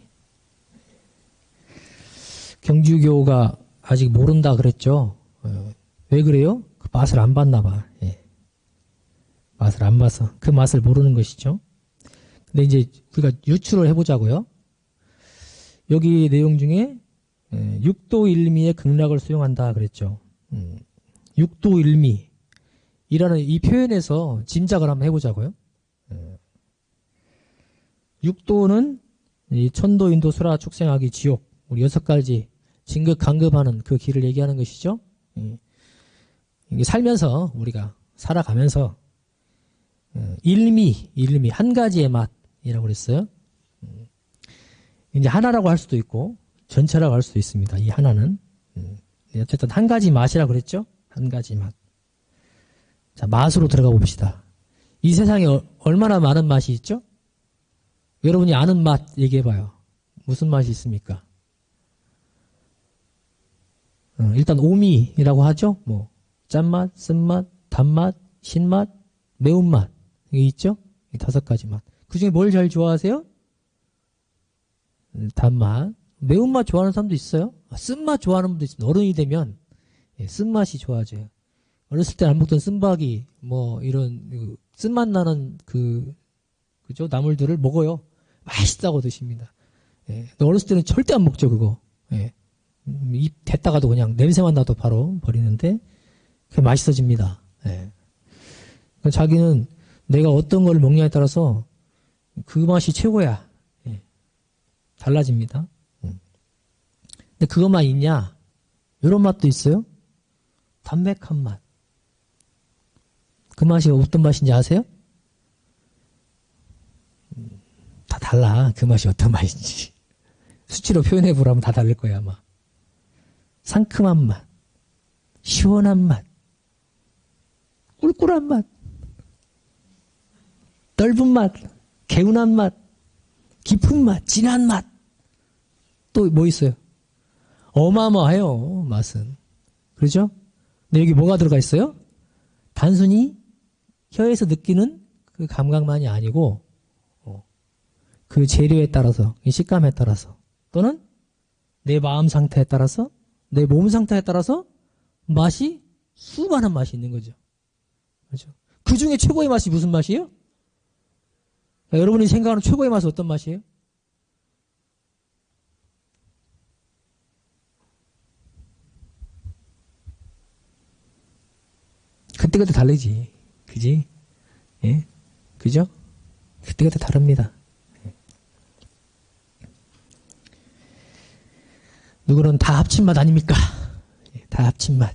경주교가 아직 모른다 그랬죠. 왜 그래요? 그 맛을 안 봤나 봐. 맛을 안 봐서 그 맛을 모르는 것이죠. 근데 이제 우리가 유추를 해보자고요. 여기 내용 중에 육도일미의 극락을 수용한다 그랬죠. 육도일미이라는 이 표현에서 짐작을 한번 해보자고요. 육도는 이 천도, 인도, 수라, 축생하기, 지옥 우리 6가지 진급, 강급하는 그 길을 얘기하는 것이죠. 이게 살면서 우리가 살아가면서 일미 한 가지의 맛이라고 그랬어요. 이제 하나라고 할 수도 있고 전체라고 할 수도 있습니다. 이 하나는 어쨌든 한 가지 맛이라고 그랬죠. 한 가지 맛. 자, 맛으로 들어가 봅시다. 이 세상에 얼마나 많은 맛이 있죠? 여러분이 아는 맛 얘기해봐요. 무슨 맛이 있습니까? 일단 오미라고 하죠. 뭐 짠맛, 쓴맛, 단맛, 신맛, 매운맛 이게 있죠? 이 5가지 맛. 그 중에 뭘 제일 좋아하세요? 단맛. 매운맛 좋아하는 사람도 있어요. 쓴맛 좋아하는 분도 있습니다. 어른이 되면 쓴맛이 좋아져요. 어렸을 때 안 먹던 쓴바기 뭐 이런 쓴맛 나는 그죠? 나물들을 먹어요. 맛있다고 드십니다. 어렸을 때는 절대 안 먹죠, 그거. 입 댔다가도 그냥 냄새만 나도 바로 버리는데 그게 맛있어집니다. 자기는 내가 어떤 걸 먹냐에 따라서 그 맛이 최고야. 달라집니다. 근데 그것만 있냐? 이런 맛도 있어요. 담백한 맛. 그 맛이 어떤 맛인지 아세요? 다 달라. 그 맛이 어떤 맛인지. 수치로 표현해보라면 다 다를 거야 아마. 상큼한 맛, 시원한 맛, 꿀꿀한 맛, 넓은 맛, 개운한 맛, 깊은 맛, 진한 맛. 또 뭐 있어요? 어마어마해요, 맛은. 그렇죠? 근데 여기 뭐가 들어가 있어요? 단순히 혀에서 느끼는 그 감각만이 아니고 그 재료에 따라서, 식감에 따라서 또는 내 마음 상태에 따라서 내 몸 상태에 따라서 맛이 수많은 맛이 있는 거죠. 그렇죠? 그 중에 최고의 맛이 무슨 맛이에요? 여러분이 생각하는 최고의 맛은 어떤 맛이에요? 그때그때 다르지. 그지? 예? 그죠? 그때그때 다릅니다. 누구는 다 합친 맛 아닙니까? 다 합친 맛.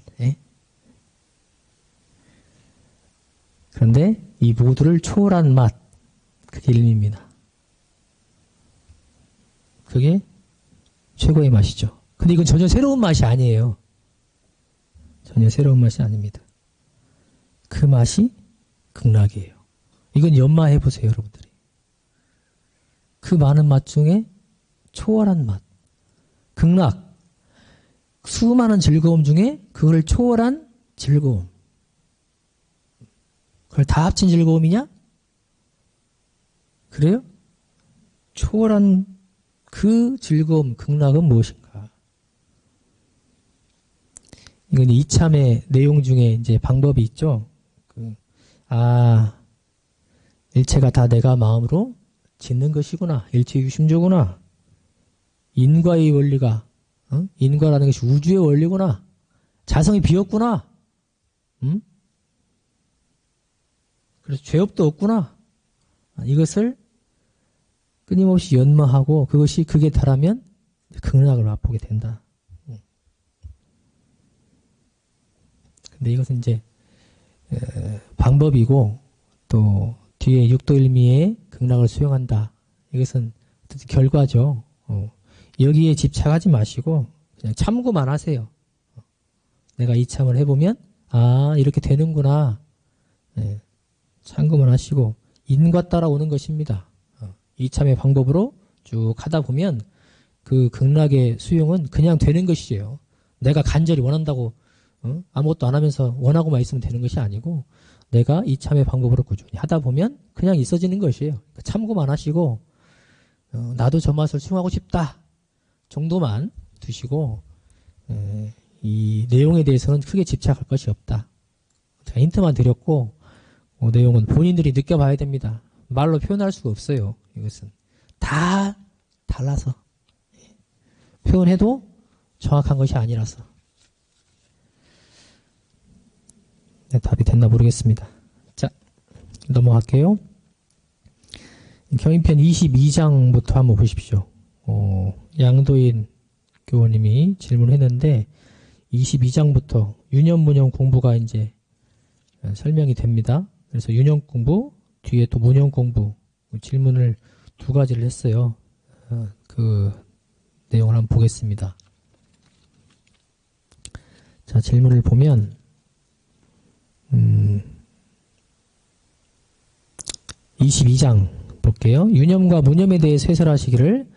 그런데 이 모두를 초월한 맛, 그게 일미입니다. 그게 최고의 맛이죠. 근데 이건 전혀 새로운 맛이 아니에요. 전혀 새로운 맛이 아닙니다. 그 맛이 극락이에요. 이건 연마해보세요, 여러분들이. 그 많은 맛 중에 초월한 맛. 극락. 수많은 즐거움 중에 그걸 초월한 즐거움. 그걸 다 합친 즐거움이냐? 그래요? 초월한 그 즐거움, 극락은 무엇인가? 이건 이참의 내용 중에 이제 방법이 있죠. 일체가 다 내가 마음으로 짓는 것이구나. 일체유심조구나. 인과의 원리가, 인과라는 것이 우주의 원리구나. 자성이 비었구나. 그래서 죄업도 없구나. 이것을 끊임없이 연마하고 그게 달하면 극락을 맛보게 된다. 근데 이것은 이제 방법이고 또 뒤에 육도일미의 극락을 수용한다. 이것은 결과죠. 여기에 집착하지 마시고 그냥 참고만 하세요. 내가 이참을 해보면 이렇게 되는구나. 참고만 하시고 인과 따라오는 것입니다. 이참의 방법으로 쭉 하다 보면 그 극락의 수용은 그냥 되는 것이에요. 내가 간절히 원한다고 아무것도 안 하면서 원하고만 있으면 되는 것이 아니고 내가 이참의 방법으로 꾸준히 하다 보면 그냥 있어지는 것이에요. 그러니까 참고만 하시고 나도 저 맛을 수용하고 싶다 정도만 두시고 이 내용에 대해서는 크게 집착할 것이 없다. 제가 힌트만 드렸고 내용은 본인들이 느껴봐야 됩니다. 말로 표현할 수가 없어요. 이것은 다 달라서 표현해도 정확한 것이 아니라서. 네, 답이 됐나 모르겠습니다. 자, 넘어갈게요. 경인편 22장부터 한번 보십시오. 양도인 교원님이 질문을 했는데 22장부터 유념문념 공부가 이제 설명이 됩니다. 그래서 유념 공부, 뒤에 또 문념 공부 질문을 두 가지를 했어요. 그 내용을 한번 보겠습니다. 자, 질문을 보면 22장 볼게요. 유념과 무념에 대해서 해설하시기를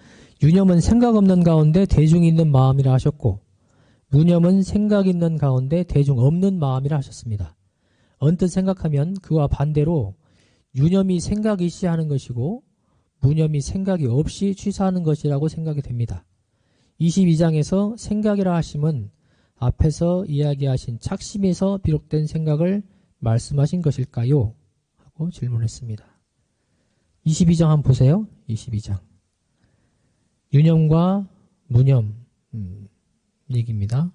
유념은 생각 없는 가운데 대중 있는 마음이라 하셨고 무념은 생각 있는 가운데 대중 없는 마음이라 하셨습니다. 언뜻 생각하면 그와 반대로 유념이 생각이 시하는 것이고 무념이 생각이 없이 취사하는 것이라고 생각이 됩니다. 22장에서 생각이라 하심은 앞에서 이야기하신 착심에서 비롯된 생각을 말씀하신 것일까요? 하고 질문했습니다. 22장 한번 보세요. 22장. 유념과 무념 얘기입니다.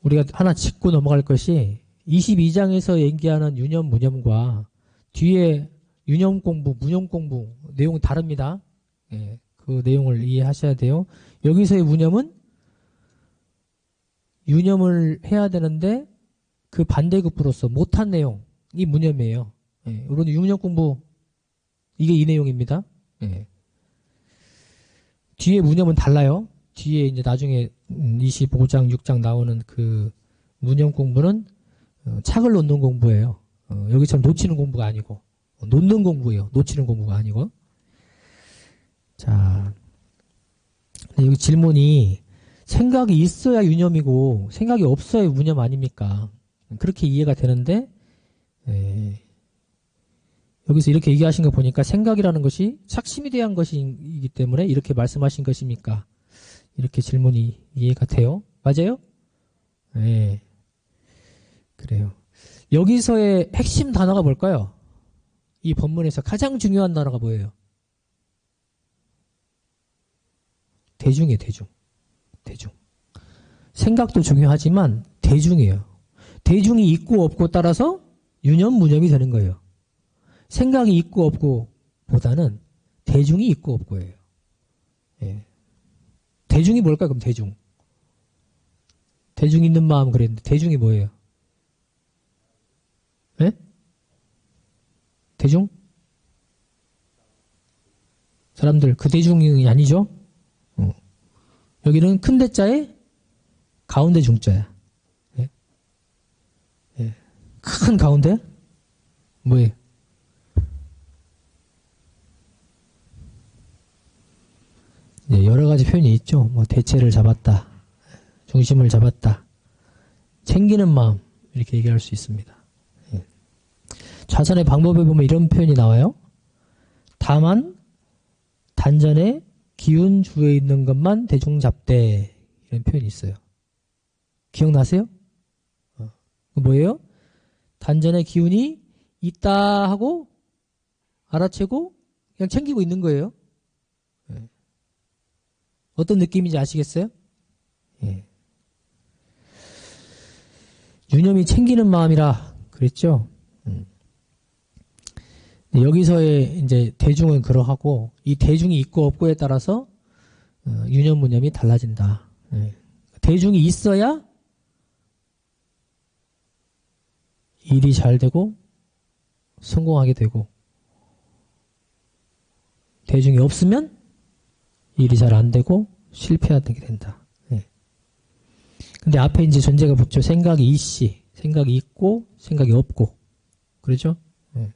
우리가 하나 짚고 넘어갈 것이 22장에서 얘기하는 유념, 무념과 뒤에 유념 공부, 무념 공부 내용은 다릅니다. 예, 그 내용을 이해하셔야 돼요. 여기서의 무념은 유념을 해야 되는데 그 반대급부로서 못한 내용이 무념이에요. 예, 우리는 유념 공부 이게 이 내용입니다. 예. 뒤에 무념은 달라요. 뒤에 이제 나중에 25장, 6장 나오는 그 무념 공부는 착을 놓는 공부예요. 여기처럼 놓치는 공부가 아니고 놓는 공부예요. 놓치는 공부가 아니고. 자, 여기 질문이 생각이 있어야 유념이고 생각이 없어야 무념 아닙니까? 그렇게 이해가 되는데 여기서 이렇게 얘기하신 거 보니까 생각이라는 것이 착심에 대한 것이기 때문에 이렇게 말씀하신 것입니까? 이렇게 질문이 이해가 돼요? 맞아요? 네. 그래요. 여기서의 핵심 단어가 뭘까요? 이 본문에서 가장 중요한 단어가 뭐예요? 대중이에요, 대중. 대중. 생각도 중요하지만 대중이에요. 대중이 있고 없고 따라서 유념, 무념이 되는 거예요. 생각이 있고 없고 보다는 대중이 있고 없고예요. 예. 대중이 뭘까요? 그럼 대중. 대중 있는 마음 그랬는데 대중이 뭐예요? 예? 대중? 사람들 그 대중이 아니죠? 여기는 큰 대자에 가운데 중자야. 예? 예. 큰 가운데? 뭐예요? 예, 여러 가지 표현이 있죠. 뭐 대체를 잡았다. 중심을 잡았다. 챙기는 마음 이렇게 얘기할 수 있습니다. 예. 자선의 방법에 보면 이런 표현이 나와요. 다만 단전에 기운 주에 있는 것만 대중 잡되 이런 표현이 있어요. 기억나세요? 뭐예요? 단전의 기운이 있다 하고 알아채고 그냥 챙기고 있는 거예요. 예. 어떤 느낌인지 아시겠어요? 예. 유념이 챙기는 마음이라 그랬죠. 여기서의 이제 대중은 그러하고 이 대중이 있고 없고에 따라서 유념 무념이 달라진다. 예. 대중이 있어야 일이 잘 되고 성공하게 되고 대중이 없으면 일이 잘 안 되고 실패하게 된다. 예. 근데 앞에 이제 전제가 붙죠. 생각이 있시, 생각이 있고 생각이 없고 그러죠? 예.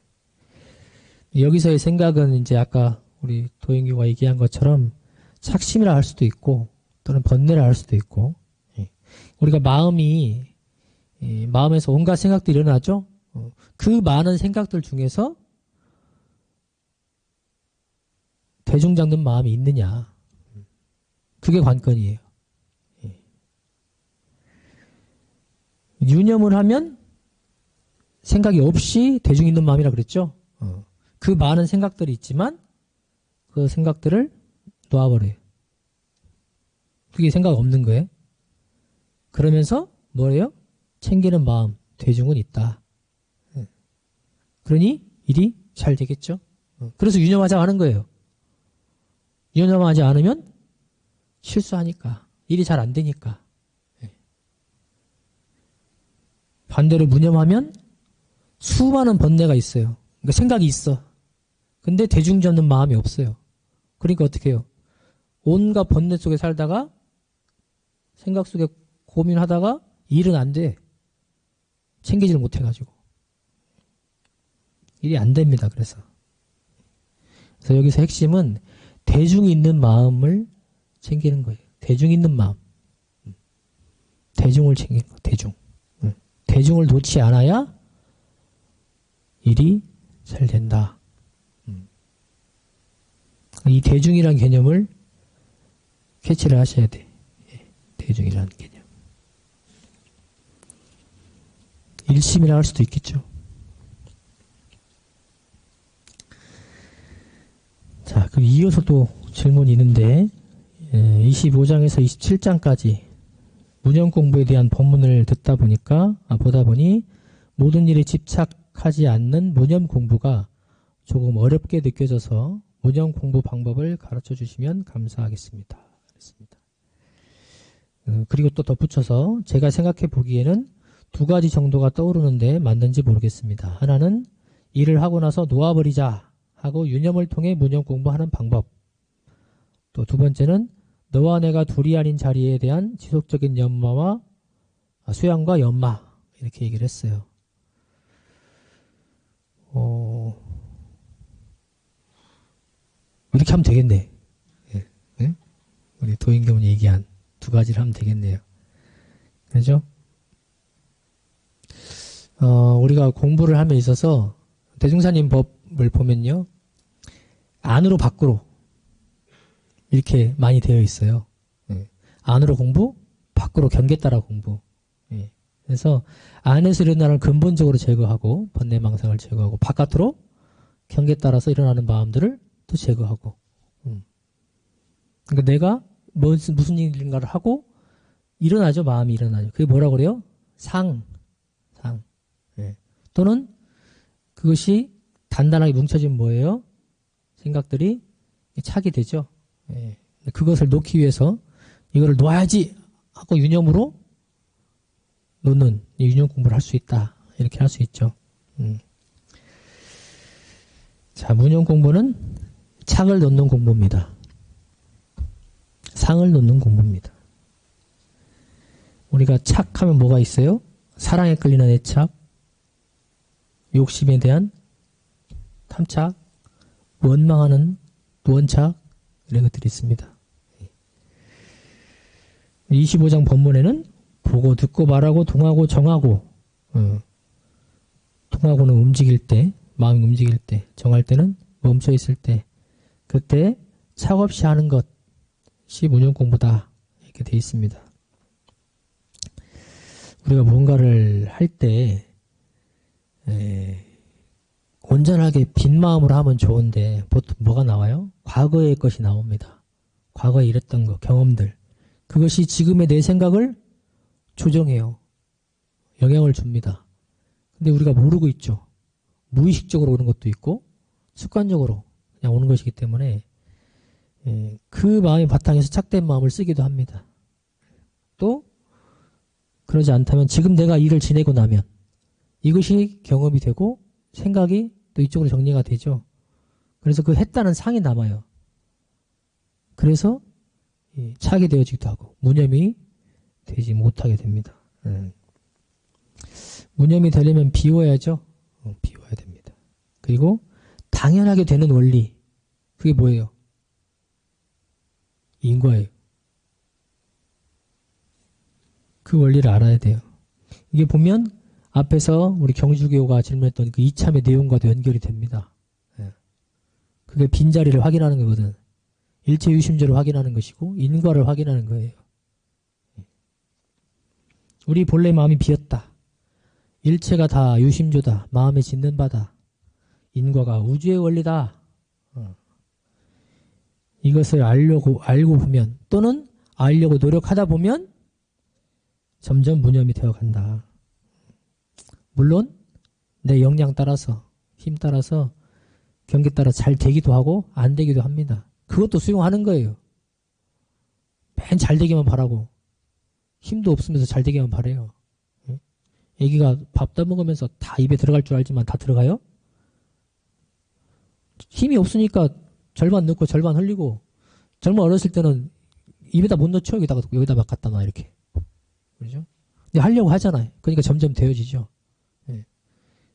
여기서의 생각은 이제 아까 우리 도인규가 얘기한 것처럼 착심이라 할 수도 있고 또는 번뇌라 할 수도 있고 예. 우리가 마음에서 온갖 생각들이 일어나죠. 그 많은 생각들 중에서 대중 잡는 마음이 있느냐. 그게 관건이에요. 유념을 하면 생각이 없이 대중 있는 마음이라 그랬죠. 그 많은 생각들이 있지만 그 생각들을 놓아버려요. 그게 생각 없는 거예요. 그러면서 뭐래요? 챙기는 마음, 대중은 있다. 그러니 일이 잘 되겠죠. 그래서 유념하자 하는 거예요. 유념하지 않으면 실수하니까 일이 잘 안 되니까. 반대로 무념하면 수많은 번뇌가 있어요. 그러니까 생각이 있어. 근데 대중 잡는 마음이 없어요. 그러니까 어떻게 해요? 온갖 번뇌 속에 살다가 생각 속에 고민하다가 일은 안 돼. 챙기지를 못해가지고. 일이 안 됩니다. 그래서 여기서 핵심은 대중이 있는 마음을 챙기는 거예요. 대중 있는 마음. 대중을 챙기는 거. 대중. 대중을 놓지 않아야 일이 잘 된다. 이 대중이라는 개념을 캐치를 하셔야 돼. 대중이라는 개념. 일심이라 할 수도 있겠죠. 자, 그럼 이어서 또 질문이 있는데 25장에서 27장까지 무념 공부에 대한 본문을 보다 보니 모든 일에 집착하지 않는 무념 공부가 조금 어렵게 느껴져서 무념 공부 방법을 가르쳐 주시면 감사하겠습니다. 그랬습니다. 그리고 또 덧붙여서 제가 생각해 보기에는 두 가지 정도가 떠오르는데 맞는지 모르겠습니다. 하나는 일을 하고 나서 놓아버리자 하고 유념을 통해 무념 공부하는 방법. 또 두 번째는 너와 내가 둘이 아닌 자리에 대한 지속적인 수양과 연마 이렇게 얘기를 했어요. 이렇게 하면 되겠네. 예. 네? 우리 도인경이 얘기한 두 가지를 하면 되겠네요. 그렇죠? 우리가 공부를 함에 있어서 대중사님 법을 보면요. 안으로 밖으로 이렇게 많이 되어 있어요. 예. 안으로 공부, 밖으로 경계 따라 공부. 예. 그래서 안에서 일어나는 근본적으로 제거하고 번뇌망상을 제거하고 바깥으로 경계 따라서 일어나는 마음들을 또 제거하고. 그러니까 내가 무슨 일인가를 하고 일어나죠. 마음이 일어나죠. 그게 뭐라고 그래요? 상. 예. 또는 그것이 단단하게 뭉쳐진 뭐예요? 생각들이 착이 되죠. 예. 그것을 놓기 위해서 이거를 놓아야지 하고 유념으로 놓는 유념 공부를 할 수 있다. 이렇게 할 수 있죠. 자, 무념 공부는 착을 놓는 공부입니다. 상을 놓는 공부입니다. 우리가 착하면 뭐가 있어요? 사랑에 끌리는 애착, 욕심에 대한 탐착, 원망하는 원착 이런 것들이 있습니다. 25장 본문에는 보고 듣고 말하고 동하고 정하고 통하고는 움직일 때, 마음이 움직일 때, 정할 때는 멈춰 있을 때 그때 착 없이 하는 것이 무념 공부다 이렇게 되어 있습니다. 우리가 뭔가를 할 때 온전하게 빈 마음으로 하면 좋은데 보통 뭐가 나와요? 과거의 것이 나옵니다. 과거에 이랬던 거, 경험들. 그것이 지금의 내 생각을 조정해요. 영향을 줍니다. 근데 우리가 모르고 있죠. 무의식적으로 오는 것도 있고 습관적으로 그냥 오는 것이기 때문에 그 마음의 바탕에서 착된 마음을 쓰기도 합니다. 또 그러지 않다면 지금 내가 일을 지내고 나면 이것이 경험이 되고 생각이 또 이쪽으로 정리가 되죠. 그래서 그 했다는 상이 남아요. 그래서 착이 되어지기도 하고 무념이 되지 못하게 됩니다. 무념이 되려면 비워야죠. 비워야 됩니다. 그리고 당연하게 되는 원리, 그게 뭐예요? 인과예요. 그 원리를 알아야 돼요. 이게 보면 앞에서 우리 경주교가 질문했던 그 이참의 내용과도 연결이 됩니다. 그게 빈자리를 확인하는 거거든. 일체 유심조를 확인하는 것이고 인과를 확인하는 거예요. 우리 본래 마음이 비었다. 일체가 다 유심조다. 마음에 짓는 바다. 인과가 우주의 원리다. 이것을 알고 보면 또는 알려고 노력하다 보면 점점 무념이 되어간다. 물론 내 역량 따라서 힘 따라서 경계 따라 잘 되기도 하고 안 되기도 합니다. 그것도 수용하는 거예요. 맨 잘 되기만 바라고 힘도 없으면서 잘 되기만 바래요. 애기가 밥 떠먹으면서 다 입에 들어갈 줄 알지만 다 들어가요? 힘이 없으니까 절반 넣고 절반 흘리고 정말 어렸을 때는 입에다 못 넣죠. 여기다 막 갖다 놔 이렇게. 그렇죠? 근데 하려고 하잖아요. 그러니까 점점 되어지죠.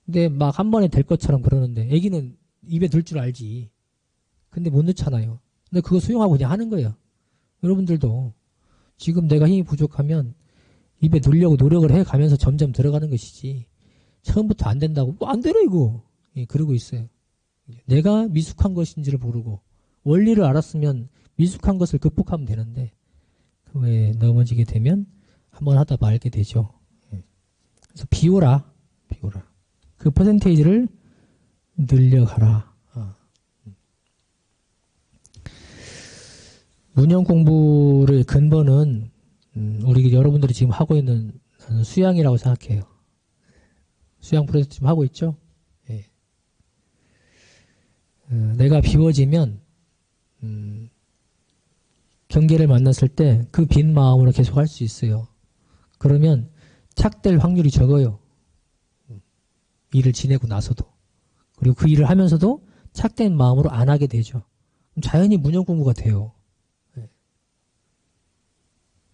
근데 막 한 번에 될 것처럼 그러는데 애기는 입에 들 줄 알지. 근데 못 넣잖아요. 근데 그거 수용하고 그냥 하는 거예요. 여러분들도 지금 내가 힘이 부족하면 입에 넣으려고 노력을 해가면서 점점 들어가는 것이지 처음부터 안 된다고 안 되네 이거. 그러고 있어요. 내가 미숙한 것인지를 모르고 원리를 알았으면 미숙한 것을 극복하면 되는데 그거에 넘어지게 되면 한번 하다 말게 되죠. 그래서 비워라. 그 퍼센테이지를 늘려가라. 무념 공부를 근본은 우리 여러분들이 지금 하고 있는 수양이라고 생각해요. 수양 프로젝트 지금 하고 있죠? 예. 내가 비워지면 경계를 만났을 때 그 빈 마음으로 계속 할 수 있어요. 그러면 착될 확률이 적어요. 일을 지내고 나서도. 그리고 그 일을 하면서도 착된 마음으로 안 하게 되죠. 자연히 무념 공부가 돼요.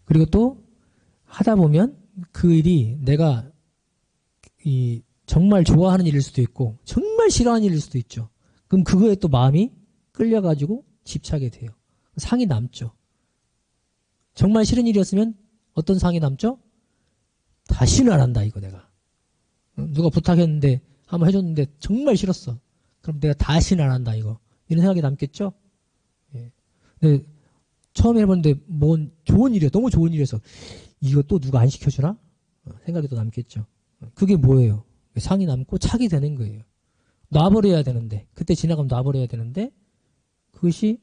그리고 또 하다 보면 그 일이 내가 정말 좋아하는 일일 수도 있고 정말 싫어하는 일일 수도 있죠. 그럼 그거에 또 마음이 끌려가지고 집착이 돼요. 상이 남죠. 정말 싫은 일이었으면 어떤 상이 남죠? 다시는 안 한다 이거 내가. 누가 부탁했는데 한번 해줬는데 정말 싫었어. 그럼 내가 다시는 안 한다 이거. 이런 생각이 남겠죠? 예. 근데 처음 해봤는데 뭔 좋은 일이야. 너무 좋은 일이어서 이거 또 누가 안 시켜주나? 생각이 또 남겠죠. 그게 뭐예요? 상이 남고 착이 되는 거예요. 놔버려야 되는데 그때 지나가면 놔버려야 되는데 그것이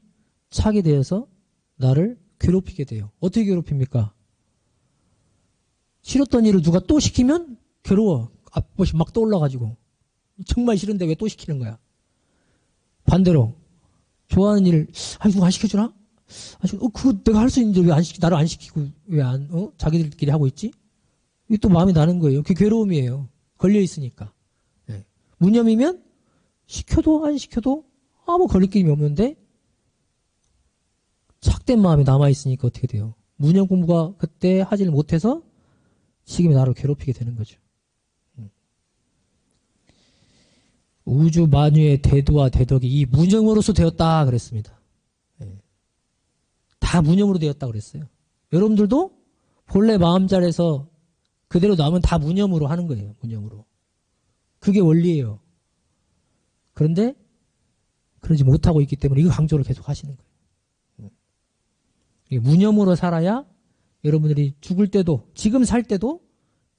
착이 되어서 나를 괴롭히게 돼요. 어떻게 괴롭힙니까? 싫었던 일을 누가 또 시키면 괴로워. 앞것이 막 떠올라가지고 정말 싫은데 왜 또 시키는 거야? 반대로 좋아하는 일을 누가 안 시켜주나? 그거 내가 할 수 있는데 왜 나를 안 시키고 왜 자기들끼리 하고 있지? 이게 또 마음이 나는 거예요. 그게 괴로움이에요. 걸려있으니까. 네. 무념이면 시켜도 안 시켜도 아무 걸림낌이 없는데 착된 마음이 남아있으니까 어떻게 돼요? 무념 공부가 그때 하지를 못해서 지금의 나를 괴롭히게 되는 거죠. 우주 만유의 대도와 대덕이 이 무념으로서 되었다 그랬습니다. 다 무념으로 되었다 그랬어요. 여러분들도 본래 마음자리에서 그대로 나오면 다 무념으로 하는 거예요. 무념으로. 그게 원리예요. 그런데 그러지 못하고 있기 때문에 이거 강조를 계속 하시는 거예요. 무념으로 살아야 여러분들이 죽을 때도 지금 살 때도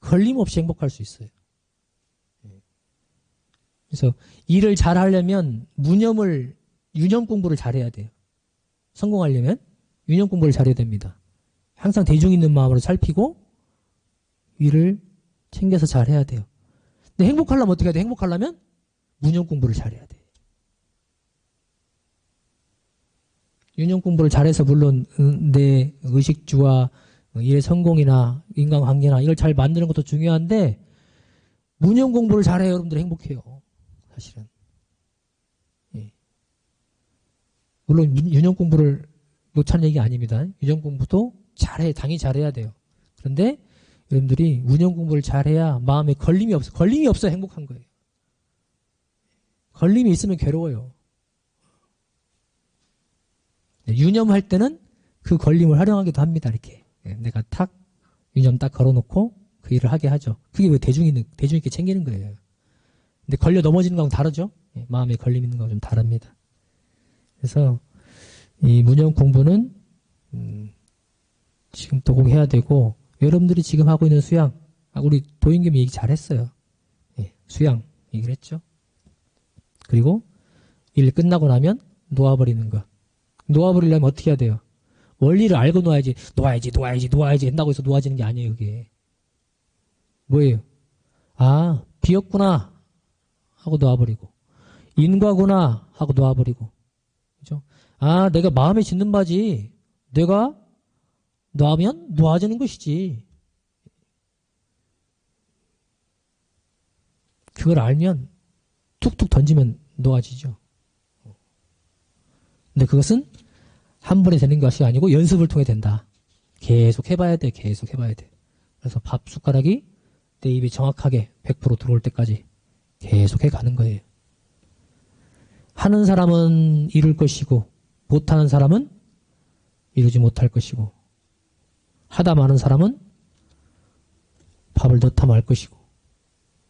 걸림없이 행복할 수 있어요. 그래서 일을 잘 하려면 유념 공부를 잘해야 돼요. 성공하려면 유념 공부를 잘해야 됩니다. 항상 대중 있는 마음으로 살피고 일을 챙겨서 잘해야 돼요. 근데 행복하려면 어떻게 해야 돼? 행복하려면 무념 공부를 잘해야 돼. 유념 공부를 잘해서 물론 내 의식주와 일의 성공이나 인간관계나 이걸 잘 만드는 것도 중요한데 무념 공부를 잘해야 여러분들 행복해요. 사실은. 예. 물론 유념 공부를 못하는 얘기 아닙니다. 유념 공부도 당연히 잘해야 돼요. 그런데 여러분들이 무념 공부를 잘해야 마음에 걸림이 없어야 행복한 거예요. 걸림이 있으면 괴로워요. 유념할 때는 그 걸림을 활용하기도 합니다. 이렇게 내가 유념 딱 걸어놓고 그 일을 하게 하죠. 그게 왜 대중 있게 챙기는 거예요. 근데 걸려 넘어지는 거하고 다르죠. 마음에 걸림 있는 거하고 좀 다릅니다. 그래서 이 무념 공부는 지금 또 꼭 해야 되고, 여러분들이 지금 하고 있는 수양, 우리 도인겸이 얘기 잘했어요. 수양 얘기를 했죠. 그리고 일 끝나고 나면 놓아버리는 거. 놓아버리려면 어떻게 해야 돼요? 원리를 알고 놓아야지 한다고 해서 놓아지는 게 아니에요. 그게 뭐예요? 비었구나 하고 놓아버리고, 인과구나 하고 놓아버리고, 그죠? 내가 마음에 짓는 바지 내가 놓으면 놓아지는 것이지. 그걸 알면 툭툭 던지면 놓아지죠. 근데 그것은 한 번에 되는 것이 아니고 연습을 통해 된다. 계속 해봐야 돼. 그래서 밥 숟가락이 내 입에 정확하게 100% 들어올 때까지 계속 해가는 거예요. 하는 사람은 이룰 것이고 못하는 사람은 이루지 못할 것이고, 하다 마는 사람은 밥을 넣다 말 것이고,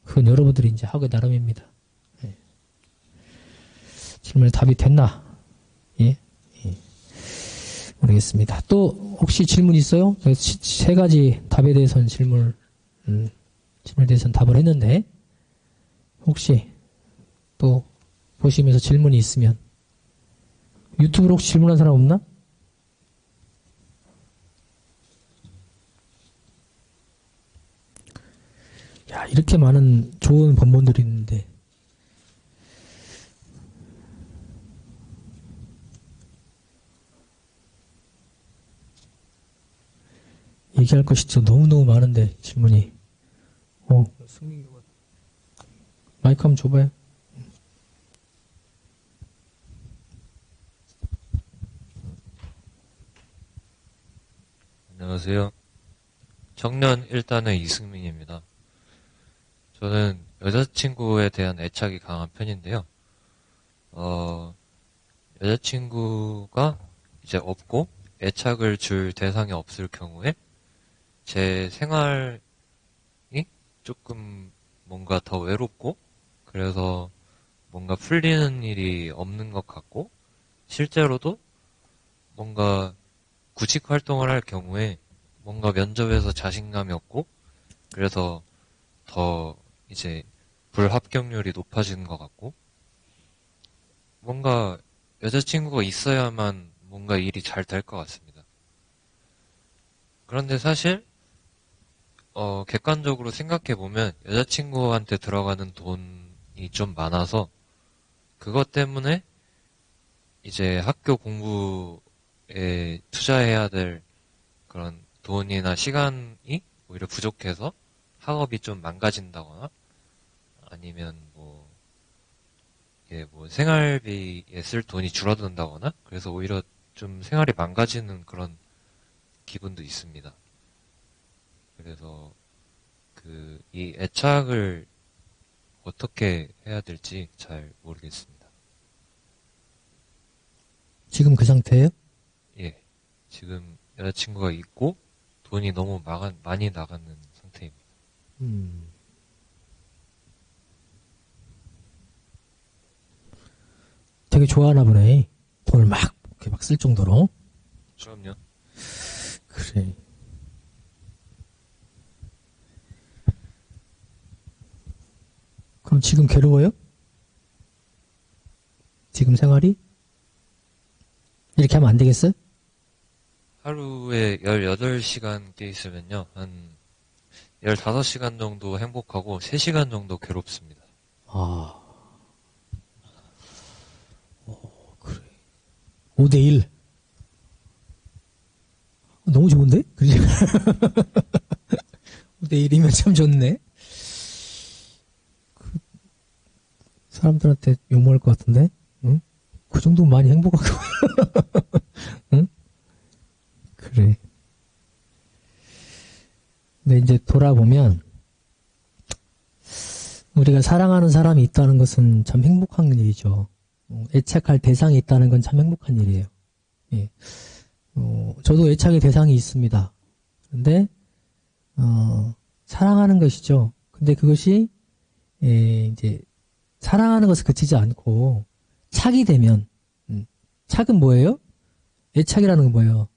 그건 여러분들이 이제 하기 나름입니다. 질문에 답이 됐나? 예? 모르겠습니다. 또 혹시 질문 있어요? 세 가지 답에 대해서는 질문에 대해서는 답을 했는데, 혹시 또 보시면서 질문이 있으면, 유튜브로 혹시 질문한 사람 없나? 야, 이렇게 많은 좋은 법문들이 있는데 얘기할 것이 또 너무너무 많은데 질문이. 마이크 한번 줘봐요. 안녕하세요. 청년 1단의 이승민입니다. 저는 여자친구에 대한 애착이 강한 편인데요. 여자친구가 이제 없고 애착을 줄 대상이 없을 경우에 제 생활이 조금 뭔가 더 외롭고, 그래서 뭔가 풀리는 일이 없는 것 같고, 실제로도 뭔가 구직 활동을 할 경우에 뭔가 면접에서 자신감이 없고, 그래서 더 이제 불합격률이 높아지는 것 같고, 뭔가 여자친구가 있어야만 뭔가 일이 잘 될 것 같습니다. 그런데 사실 객관적으로 생각해보면 여자친구한테 들어가는 돈이 좀 많아서 그것 때문에 이제 학교 공부에 투자해야 될 그런 돈이나 시간이 오히려 부족해서 학업이 좀 망가진다거나, 아니면 뭐 생활비에 쓸 돈이 줄어든다거나, 그래서 오히려 좀 생활이 망가지는 그런 기분도 있습니다. 그래서 이 애착을 어떻게 해야 될지 잘 모르겠습니다. 지금 그 상태예요? 예. 지금 여자친구가 있고 돈이 너무 많이 나가는 상태입니다. 되게 좋아하나 보네. 돈을 막 쓸 정도로. 그럼요. 그래. 그럼 지금 괴로워요? 지금 생활이? 이렇게 하면 안 되겠어요? 하루에 18시간 깨 있으면요. 한 15시간 정도 행복하고 3시간 정도 괴롭습니다. 아, 그래. 5대1. 너무 좋은데? 그지? 5대1이면 참 좋네. 사람들한테 욕먹을 것 같은데? 응? 그 정도면 많이 행복하고. 응? 그래. 근데 이제 돌아보면, 우리가 사랑하는 사람이 있다는 것은 참 행복한 일이죠. 애착할 대상이 있다는 건 참 행복한 일이에요. 예. 저도 애착의 대상이 있습니다. 근데, 사랑하는 것이죠. 근데 그것이, 이제, 사랑하는 것을 그치지 않고, 착이 되면, 착은 뭐예요? 애착이라는 건 뭐예요?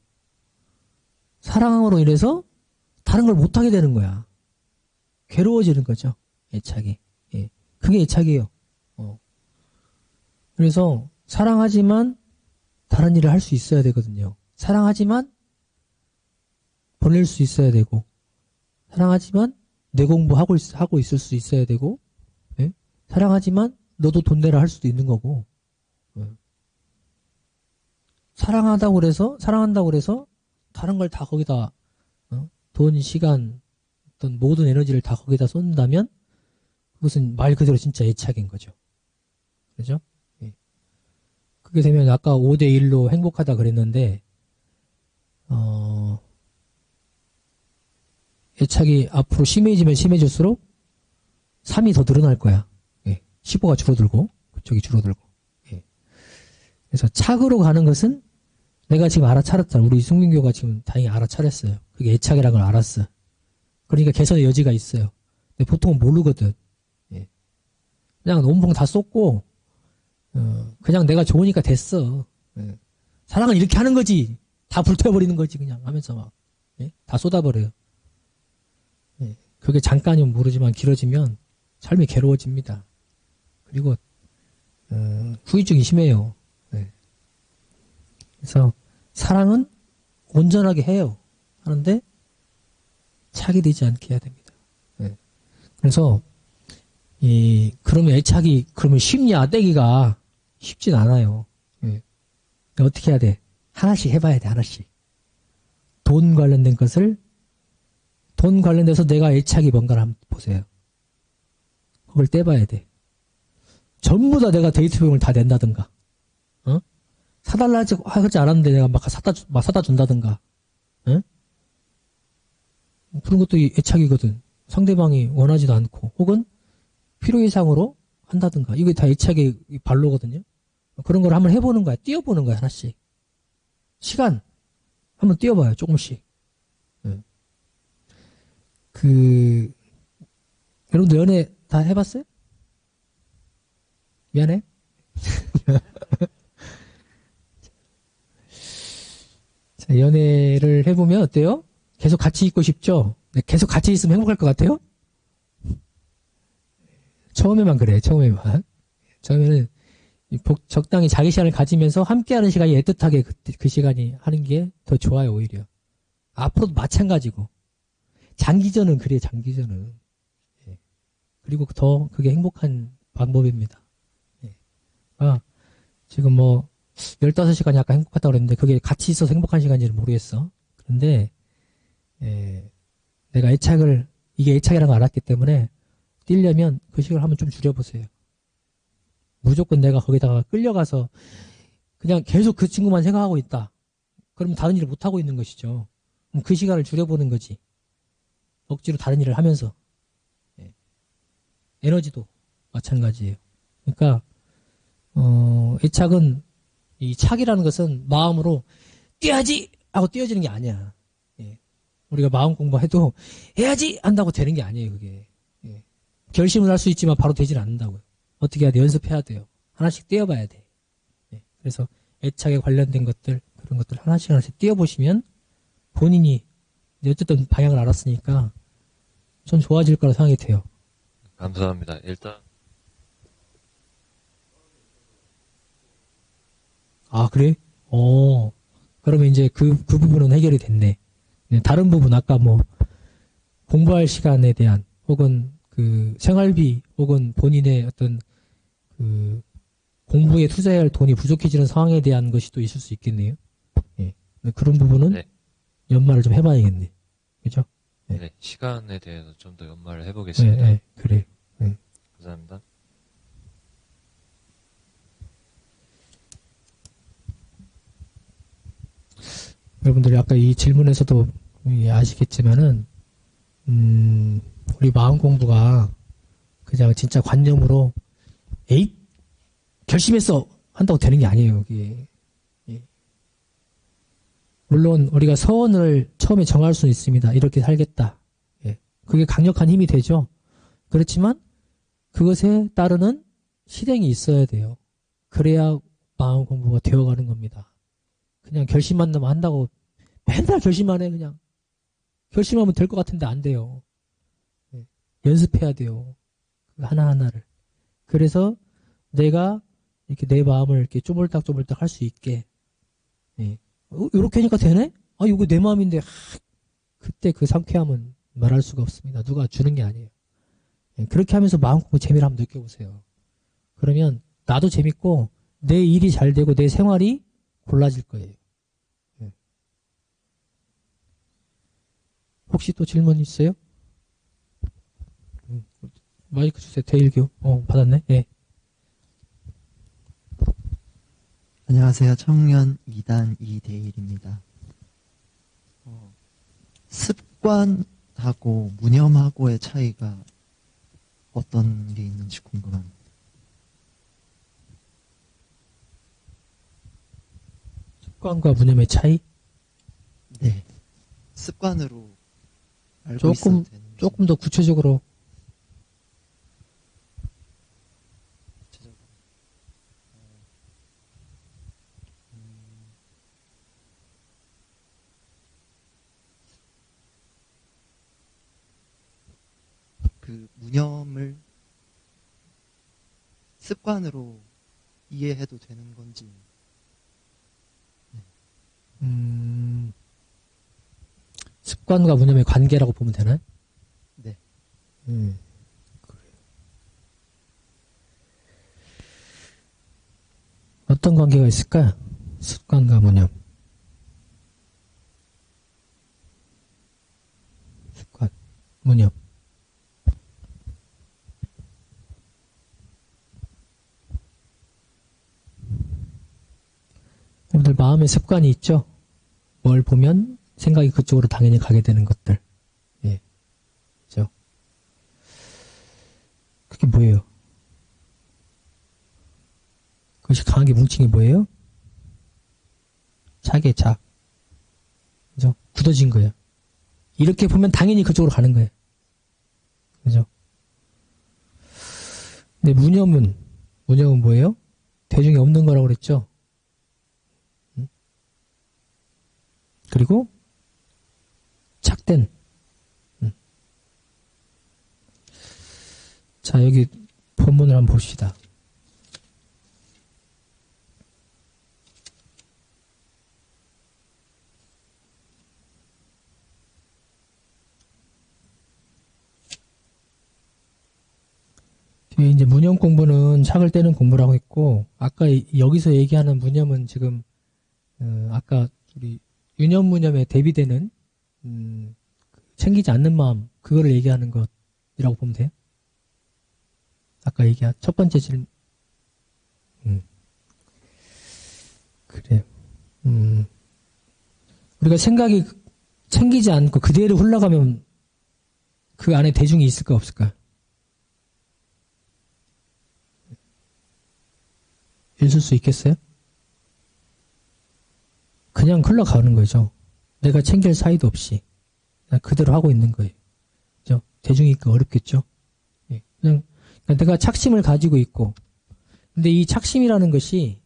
사랑으로 인해서 다른 걸 못하게 되는 거야. 괴로워지는 거죠. 애착이. 예. 그게 애착이에요. 그래서, 사랑하지만, 다른 일을 할 수 있어야 되거든요. 사랑하지만, 보낼 수 있어야 되고, 사랑하지만, 내 공부하고 있을 수 있어야 되고, 예? 사랑하지만, 너도 돈 내라 할 수도 있는 거고, 사랑한다고 그래서, 다른 걸 다 거기다, 돈, 시간, 어떤 모든 에너지를 다 거기다 쏟는다면, 그것은 말 그대로 진짜 애착인 거죠. 그죠? 예. 그게 되면 아까 5대1로 행복하다 그랬는데, 애착이 앞으로 심해지면 심해질수록 3이 더 늘어날 거야. 예. 15가 줄어들고, 그쪽이 줄어들고. 예. 그래서 착으로 가는 것은 내가 지금 알아차렸잖아. 우리 승민교가 지금 다행히 알아차렸어요. 그게 애착이라는 걸 알았어. 그러니까 개선의 여지가 있어요. 근데 보통은 모르거든. 예. 그냥 온봉 다 쏟고, 그냥 내가 좋으니까 됐어. 예. 사랑은 이렇게 하는 거지. 다 불태워버리는 거지, 그냥 하면서 막. 예? 다 쏟아버려요. 예. 그게 잠깐이면 모르지만 길어지면 삶이 괴로워집니다. 그리고, 후유증이 심해요. 예. 그래서 사랑은 온전하게 해요. 하는데 착이 되지 않게 해야 됩니다. 예. 그래서 그러면 애착이 그러면 쉽냐 떼기가 쉽진 않아요. 예. 어떻게 해야 돼? 하나씩 해봐야 돼. 하나씩. 돈 관련돼서 내가 애착이 뭔가를 한번 보세요. 그걸 떼봐야 돼. 전부 다 내가 데이트 비용을 다 낸다든가. 사달라 하지 않았는데 내가 막 사다 준다든가. 응? 그런 것도 애착이거든. 상대방이 원하지도 않고, 혹은 필요 이상으로 한다든가. 이게 다 애착의 발로거든요. 그런 걸 한번 해보는 거야. 띄워보는 거야, 하나씩. 시간. 한번 띄워봐요, 조금씩. 응. 여러분들 연애 다 해봤어요? 미안해. 자, 연애를 해보면 어때요? 계속 같이 있고 싶죠? 네, 계속 같이 있으면 행복할 것 같아요? 처음에만 그래, 처음에만. 처음에는 적당히 자기 시간을 가지면서 함께하는 시간이 애틋하게 그 시간이 하는 게 더 좋아요, 오히려. 앞으로도 마찬가지고. 장기전은 그래, 장기전은. 예. 그리고 더 그게 행복한 방법입니다. 예. 지금 15시간이 아까 행복하다고 그랬는데 그게 같이 있어서 행복한 시간인지는 모르겠어. 그런데 내가 이게 애착이라는 걸 알았기 때문에 뛰려면 그 시간을 한번 좀 줄여보세요. 무조건 내가 거기다가 끌려가서 그냥 계속 그 친구만 생각하고 있다. 그러면 다른 일을 못하고 있는 것이죠. 그럼 그 시간을 줄여보는 거지. 억지로 다른 일을 하면서. 에너지도 마찬가지예요. 그러니까 애착은 이 착이라는 것은 마음으로 뛰어야지 하고 뛰어지는 게 아니야. 예. 우리가 마음 공부해도 해야지 한다고 되는 게 아니에요. 그게. 예. 결심을 할 수 있지만 바로 되질 않는다고요. 어떻게 해야 돼? 연습해야 돼요. 하나씩 띄워봐야 돼. 예. 그래서 애착에 관련된 것들 그런 것들 하나씩 띄워보시면 본인이 어쨌든 방향을 알았으니까 좀 좋아질 거라 생각이 돼요. 감사합니다. 일단 아, 그래? 그러면 이제 그 부분은 해결이 됐네. 네, 다른 부분, 아까 뭐, 공부할 시간에 대한, 혹은 그 생활비, 혹은 본인의 어떤 그 공부에 투자해야 할 돈이 부족해지는 상황에 대한 것이 또 있을 수 있겠네요. 예. 그런 부분은 네. 연말을 좀 해봐야겠네. 그죠? 네. 네, 시간에 대해서 좀 더 연말을 네, 해보겠습니다. 네, 그래. 네. 감사합니다. 여러분들이 아까 이 질문에서도 아시겠지만은, 우리 마음 공부가 그냥 진짜 관념으로, 에잇! 결심했어! 한다고 되는 게 아니에요, 이게. 예. 물론, 우리가 서원을 처음에 정할 수는 있습니다. 이렇게 살겠다. 예. 그게 강력한 힘이 되죠. 그렇지만, 그것에 따르는 실행이 있어야 돼요. 그래야 마음 공부가 되어가는 겁니다. 그냥 결심만 나면 한다고 맨날 결심만 해 그냥. 결심하면 될 것 같은데 안 돼요. 네. 연습해야 돼요. 하나하나를. 그래서 내가 이렇게 내 마음을 이렇게 쪼물딱쪼물딱 할 수 있게. 네. 이렇게 하니까 되네? 아, 이거 내 마음인데. 그때 그 상쾌함은 말할 수가 없습니다. 누가 주는 게 아니에요. 네. 그렇게 하면서 마음 공부 재미를 한번 느껴보세요. 그러면 나도 재밌고 내 일이 잘 되고 내 생활이 골라질 거예요. 네. 혹시 또 질문 있어요? 마이크 주세요. 대일교. 받았네. 예. 안녕하세요. 청년 2단 이대일입니다. 습관하고 무념하고의 차이가 어떤 게 있는지 궁금합니다. 습관과 무념의 차이? 네. 습관으로 알고 있어도 되는지. 조금 더 구체적으로. 그 무념을 습관으로 이해해도 되는 건지. 습관과 무념의 관계라고 보면 되나요? 네. 그래요. 어떤 관계가 있을까요? 습관과 무념. 습관, 무념. 여러분들 마음에 습관이 있죠? 뭘 보면 생각이 그쪽으로 당연히 가게 되는 것들. 예. 그죠? 그게 뭐예요? 그것이 강하게 뭉친 게 뭐예요? 자기의 자. 그죠? 굳어진 거예요. 이렇게 보면 당연히 그쪽으로 가는 거예요. 그죠? 근데 무념은 뭐예요? 대중에 없는 거라고 그랬죠? 그리고 착된. 자, 여기 본문을 한번 봅시다. 뒤에 이제 무념 공부는 착을 떼는 공부라고 했고, 아까 여기서 얘기하는 무념은 지금 아까 우리 유념 무념에 대비되는 챙기지 않는 마음, 그거를 얘기하는 것이라고 보면 돼요. 아까 얘기한 첫 번째 질문. 그래요. 우리가 생각이 챙기지 않고 그대로 흘러가면 그 안에 대중이 있을까 없을까? 있을 수 있겠어요? 그냥 흘러가는 거죠. 내가 챙길 사이도 없이 그냥 그대로 하고 있는 거예요. 그죠? 대중이 있기 어렵겠죠? 예. 그냥 내가 착심을 가지고 있고, 근데 이 착심이라는 것이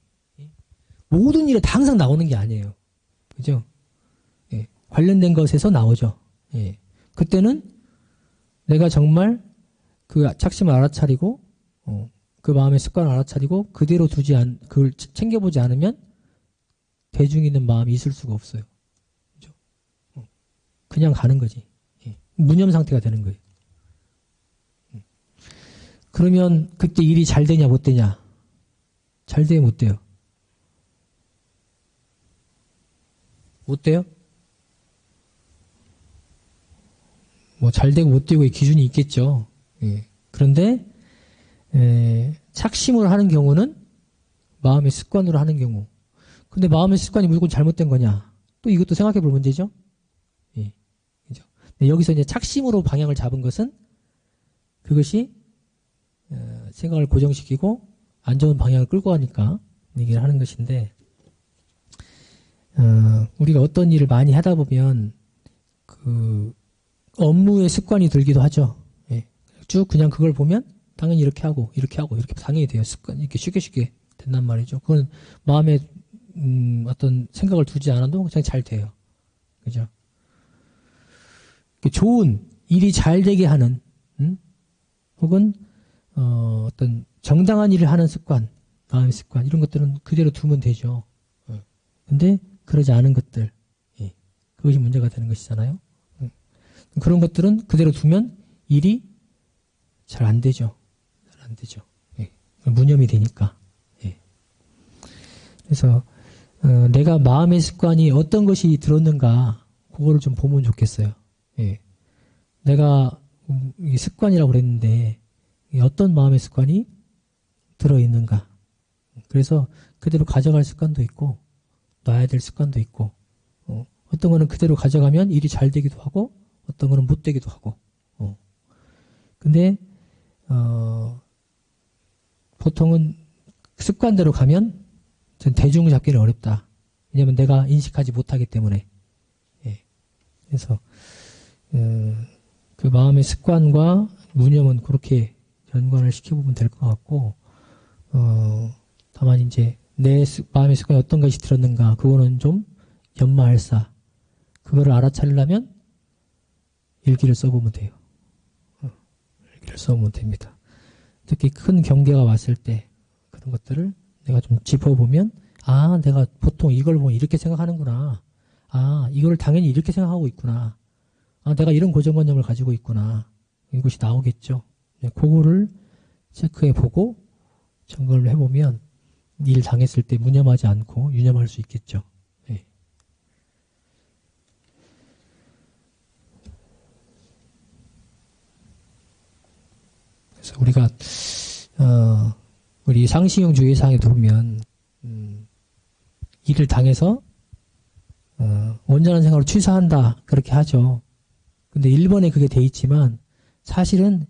모든 일에 다 항상 나오는 게 아니에요. 그죠? 예. 관련된 것에서 나오죠. 예. 그때는 내가 정말 그 착심을 알아차리고, 그 마음의 습관을 알아차리고 그대로 그걸 챙겨보지 않으면 대중 있는 마음이 있을 수가 없어요. 그죠? 그냥 가는 거지. 예. 무념 상태가 되는 거예요. 그러면 그때 일이 잘 되냐 못 되냐? 잘 돼요 못 돼요? 못 돼요? 뭐 잘 되고 못 되고의 기준이 있겠죠. 예. 그런데 착심으로 하는 경우는 마음의 습관으로 하는 경우. 근데 마음의 습관이 무조건 잘못된 거냐? 또 이것도 생각해 볼 문제죠. 예. 그죠? 여기서 이제 착심으로 방향을 잡은 것은 그것이 생각을 고정시키고 안 좋은 방향을 끌고 가니까 얘기를 하는 것인데, 우리가 어떤 일을 많이 하다 보면 그 업무의 습관이 들기도 하죠. 예. 쭉 그냥 그걸 보면 당연히 이렇게 하고 이렇게 당연히 돼요. 습관 이렇게 쉽게 된단 말이죠. 그건 마음에 어떤 생각을 두지 않아도 그냥 잘 돼요. 그죠? 좋은 일이 잘 되게 하는 혹은 어떤 정당한 일을 하는 습관, 마음의 습관 이런 것들은 그대로 두면 되죠. 근데 그러지 않은 것들, 예. 그것이 문제가 되는 것이잖아요. 그런 것들은 그대로 두면 일이 잘 안 되죠. 잘 안 되죠. 예. 무념이 되니까. 예. 그래서 내가 마음의 습관이 어떤 것이 들었는가 그거를 좀 보면 좋겠어요. 예. 내가 이 습관이라고 그랬는데 어떤 마음의 습관이 들어있는가. 그래서 그대로 가져갈 습관도 있고 놔야 될 습관도 있고 어떤 거는 그대로 가져가면 일이 잘 되기도 하고 어떤 거는 못 되기도 하고 근데 보통은 습관대로 가면 전 대중을 잡기는 어렵다. 왜냐하면 내가 인식하지 못하기 때문에. 예. 그래서 그 마음의 습관과 무념은 그렇게 연관을 시켜보면 될 것 같고 다만 이제 내 마음의 습관이 어떤 것이 들었는가 그거는 좀 연마할사 그거를 알아차리려면 일기를 써보면 돼요. 일기를 써보면 됩니다. 특히 큰 경계가 왔을 때 그런 것들을 내가 좀 짚어보면 아 내가 보통 이걸 보면 이렇게 생각하는구나. 아 이걸 당연히 이렇게 생각하고 있구나. 아 내가 이런 고정관념을 가지고 있구나. 이것이 나오겠죠. 그거를 체크해보고 점검을 해보면 일 당했을 때 무념하지 않고 유념할 수 있겠죠. 네. 그래서 우리가 우리 상시형 주의사항에도 보면 일을 당해서 온전한 생각으로 취사한다 그렇게 하죠. 근데 1번에 그게 돼 있지만 사실은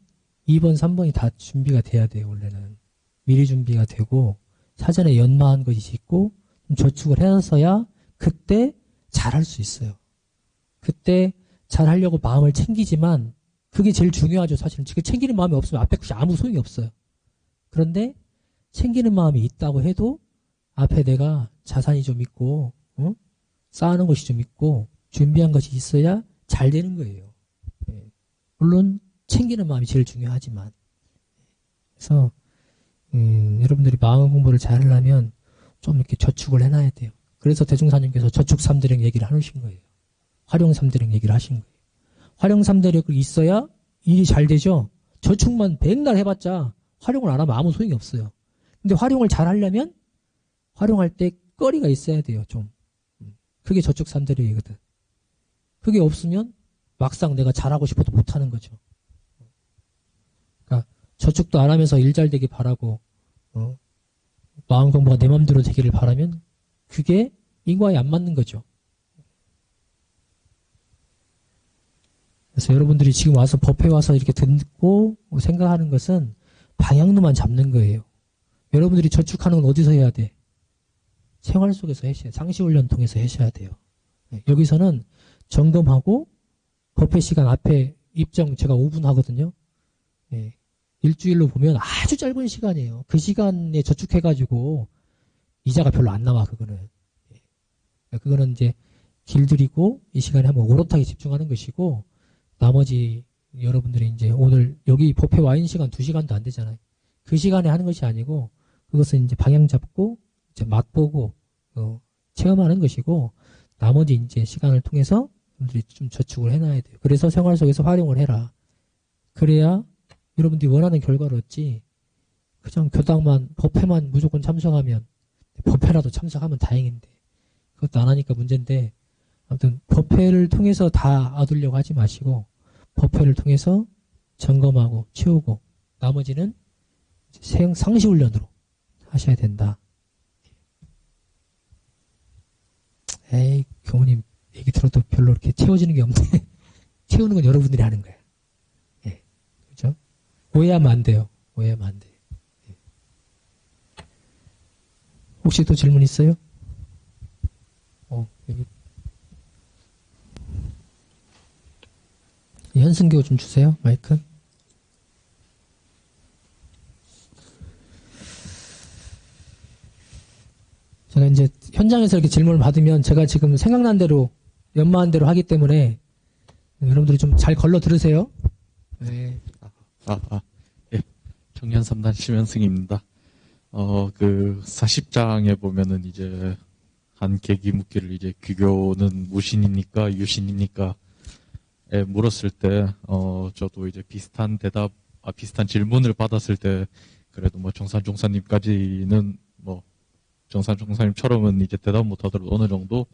2번, 3번이 다 준비가 돼야 돼요. 원래는 미리 준비가 되고 사전에 연마한 것이 있고 저축을 해서야 그때 잘할 수 있어요. 그때 잘하려고 마음을 챙기지만 그게 제일 중요하죠. 사실은 지금 챙기는 마음이 없으면 앞에 것이 아무 소용이 없어요. 그런데 챙기는 마음이 있다고 해도 앞에 내가 자산이 좀 있고 쌓아놓은 것이 좀 있고 준비한 것이 있어야 잘 되는 거예요. 물론 챙기는 마음이 제일 중요하지만 그래서 여러분들이 마음 공부를 잘 하려면 좀 이렇게 저축을 해놔야 돼요. 그래서 대종사님께서 저축 3대력 얘기를 하신 거예요. 활용 3대력 얘기를 하신 거예요. 활용 3대력이 있어야 일이 잘 되죠. 저축만 백날 해봤자 활용을 안 하면 아무 소용이 없어요. 근데 활용을 잘 하려면 활용할 때 거리가 있어야 돼요. 좀. 그게 저축 3대력이거든. 그게 없으면 막상 내가 잘하고 싶어도 못하는 거죠. 그러니까 저축도 안 하면서 일 잘 되길 바라고 마음 공부가 내 맘대로 되기를 바라면 그게 인과에 안 맞는 거죠. 그래서 여러분들이 지금 와서 법회 와서 이렇게 듣고 생각하는 것은 방향로만 잡는 거예요. 여러분들이 저축하는 건 어디서 해야 돼? 생활 속에서 하셔야 돼요. 상시훈련 통해서 하셔야 돼요. 여기서는 점검하고 법회 시간 앞에 입정 제가 5분 하거든요. 일주일로 보면 아주 짧은 시간이에요. 그 시간에 저축해가지고 이자가 별로 안 나와 그거는. 그거는 이제 길들이고 이 시간에 한번 오롯하게 집중하는 것이고 나머지 여러분들이 이제 오늘 여기 법회 와 있는 시간 2시간도 안 되잖아요. 그 시간에 하는 것이 아니고 그것은 이제 방향 잡고 이제 맛보고 체험하는 것이고, 나머지 이제 시간을 통해서 여러분들이 좀 저축을 해놔야 돼요. 그래서 생활 속에서 활용을 해라. 그래야 여러분들이 원하는 결과를 얻지, 그냥 교당만, 법회만 무조건 참석하면, 법회라도 참석하면 다행인데, 그것도 안 하니까 문제인데, 아무튼 법회를 통해서 다 얻으려고 하지 마시고, 법회를 통해서 점검하고 채우고, 나머지는 상시훈련으로 하셔야 된다. 에이, 교무님 얘기 들어도 별로 이렇게 채워지는 게 없는데, 채우는 건 여러분들이 하는 거예요. 예. 그죠? 오해하면 안 돼요. 오해하면 안 돼요. 예. 혹시 또 질문 있어요? 여기. 현승교 좀 주세요, 마이크. 제가 이제 현장에서 이렇게 질문을 받으면 제가 지금 생각난 대로, 연마한 대로 하기 때문에 여러분들이 좀 잘 걸러 들으세요. 네. 예. 청년 3단 심현승입니다. 그 40장에 보면은 이제 한 계기 묻기를 이제 귀교는 무신입니까? 유신입니까? 에 물었을 때, 저도 이제 비슷한 질문을 받았을 때, 그래도 뭐 정산 종사님까지는 뭐, 정산 종사님처럼은 이제 대답 못 하더라도 어느 정도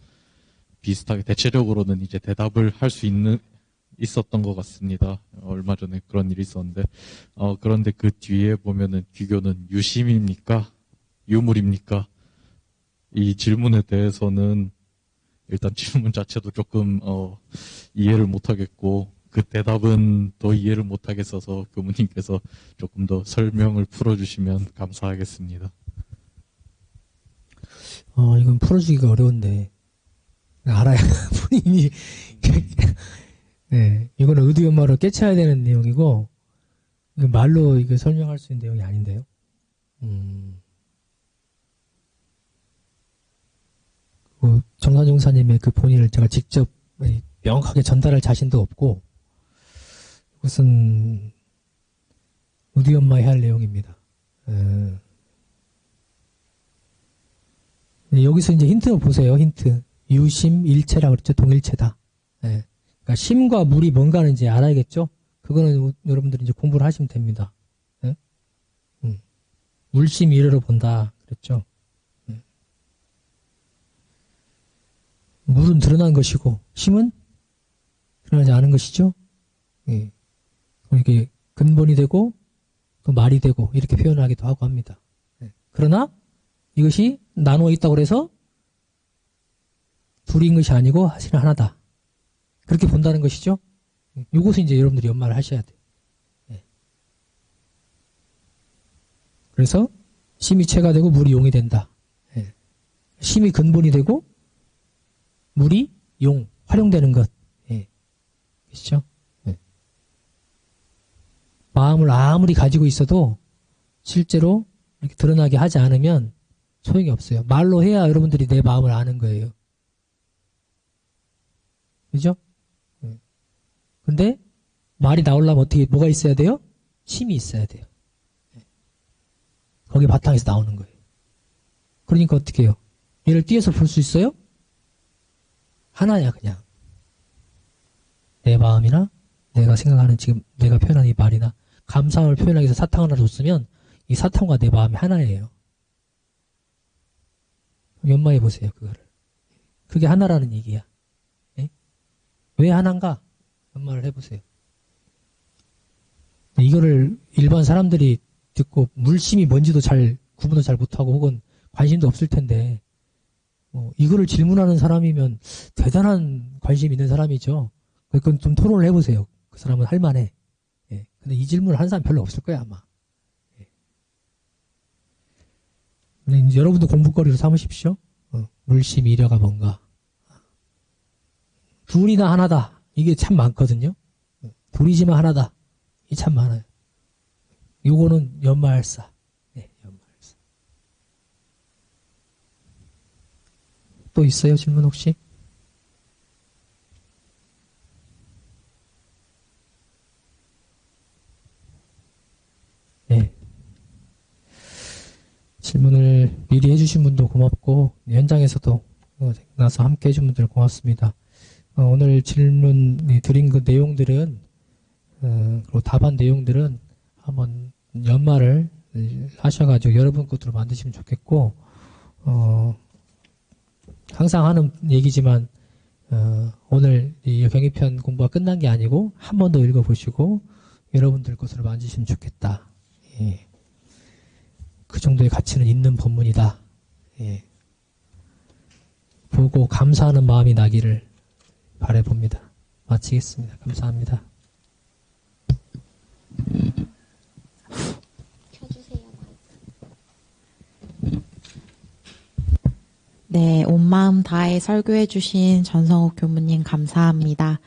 비슷하게 대체적으로는 이제 대답을 할 수 있었던 것 같습니다. 얼마 전에 그런 일이 있었는데, 그런데 그 뒤에 보면은 귀교는 유심입니까? 유물입니까? 이 질문에 대해서는 일단 질문 자체도 조금 이해를 못하겠고, 그 대답은 더 이해를 못하겠어서 교무님께서 조금 더 설명을 풀어주시면 감사하겠습니다. 이건 풀어주기가 어려운데 알아야 본인이 네, 이거는 의도연마로 깨쳐야 되는 내용이고, 이거 말로 이거 설명할 수 있는 내용이 아닌데요. 정산종사님의 그 본인을 제가 직접 명확하게 전달할 자신도 없고, 이것은 의도연마해야 할 내용입니다. 여기서 이제 힌트 보세요. 힌트. 유심 일체라 그랬죠. 동일체다. 네. 그러니까 심과 물이 뭔가는 이제 알아야겠죠. 그거는 여러분들이 이제 공부를 하시면 됩니다. 네? 물심 이래로 본다 그랬죠. 물은 드러난 것이고 심은 드러나지 않은 것이죠. 예. 이게 근본이 되고 또 말이 되고 이렇게 표현하기도 하고 합니다. 예. 그러나 이것이 나누어 있다고 해서 둘인 것이 아니고 사실은 하나다. 그렇게 본다는 것이죠. 이것은 이제 여러분들이 연마를 하셔야 돼요. 예. 그래서 심이 체가 되고 물이 용이 된다. 예. 심이 근본이 되고 물이 용, 활용되는 것. 예. 그렇죠? 예. 마음을 아무리 가지고 있어도 실제로 이렇게 드러나게 하지 않으면 소용이 없어요. 말로 해야 여러분들이 내 마음을 아는 거예요. 그죠? 근데 말이 나오려면 어떻게, 뭐가 있어야 돼요? 심이 있어야 돼요. 거기 바탕에서 나오는 거예요. 그러니까 어떻게 해요? 얘를 띄어서 볼 수 있어요? 하나야, 그냥. 내 마음이나 내가 생각하는 지금 내가 표현한 이 말이나 감상을 표현하기 위해서 사탕을 하나 줬으면 이 사탕과 내 마음이 하나예요. 연마해 보세요, 그거를. 그게 하나라는 얘기야. 예? 왜 하나인가? 연마를 해보세요. 이거를 일반 사람들이 듣고 물심이 뭔지도 잘 구분도 잘 못하고 혹은 관심도 없을 텐데 이거를 질문하는 사람이면 대단한 관심 있는 사람이죠. 그건 좀 토론을 해보세요. 그 사람은 할만해. 예. 근데 이 질문을 하는 사람 별로 없을 거야 아마. 예. 근데 이제 여러분도 공부거리로 삼으십시오. 물심 이려가 뭔가. 둘이나 하나다. 이게 참 많거든요. 둘이지만 하나다. 이게 참 많아요. 요거는 연마할사. 네, 연마할사. 또 있어요? 질문 혹시? 네. 질문을 미리 해주신 분도 고맙고 현장에서도 생각나서 함께 해준 분들 고맙습니다. 오늘 질문 드린 그 내용들은, 그리고 답안 내용들은 한번 연말을 하셔가지고 여러분 것으로 만드시면 좋겠고, 항상 하는 얘기지만, 오늘 이 경위편 공부가 끝난 게 아니고, 한 번 더 읽어보시고, 여러분들 것으로 만드시면 좋겠다. 예. 그 정도의 가치는 있는 본문이다. 예. 보고 감사하는 마음이 나기를 바라봅니다. 마치겠습니다. 감사합니다. 네, 온 마음 다해 설교해 주신 전성욱 교무님 감사합니다.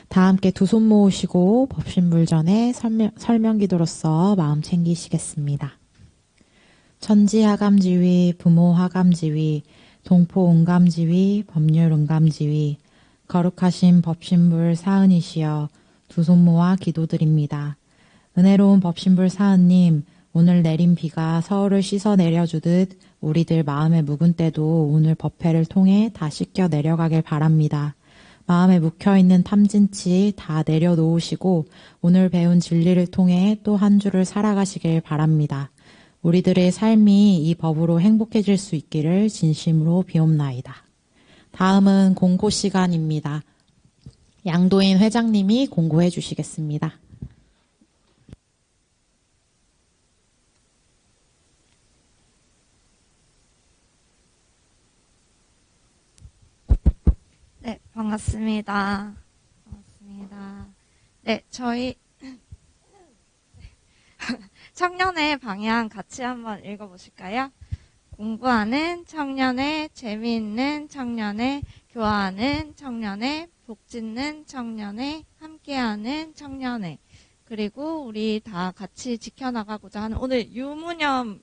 다 함께 두 손 모으시고 법신불 전에 설명기도로서 마음 챙기시겠습니다. 천지하감지위, 부모하감지위, 동포은감지위, 법률은감지위, 거룩하신 법신불 사은이시여 두 손 모아 기도드립니다. 은혜로운 법신불 사은님, 오늘 내린 비가 서울을 씻어 내려주듯 우리들 마음의 묵은 때도 오늘 법회를 통해 다 씻겨 내려가길 바랍니다. 마음에 묵혀있는 탐진치 다 내려놓으시고 오늘 배운 진리를 통해 또 한 주를 살아가시길 바랍니다. 우리들의 삶이 이 법으로 행복해질 수 있기를 진심으로 비옵나이다. 다음은 공고 시간입니다. 양도인 회장님이 공고해 주시겠습니다. 네, 반갑습니다. 네, 저희 청년의 방향 같이 한번 읽어보실까요? 공부하는 청년의, 재미있는 청년의, 교화하는 청년의, 복짓는 청년의, 함께하는 청년의, 그리고 우리 다 같이 지켜나가고자 하는 오늘 유무념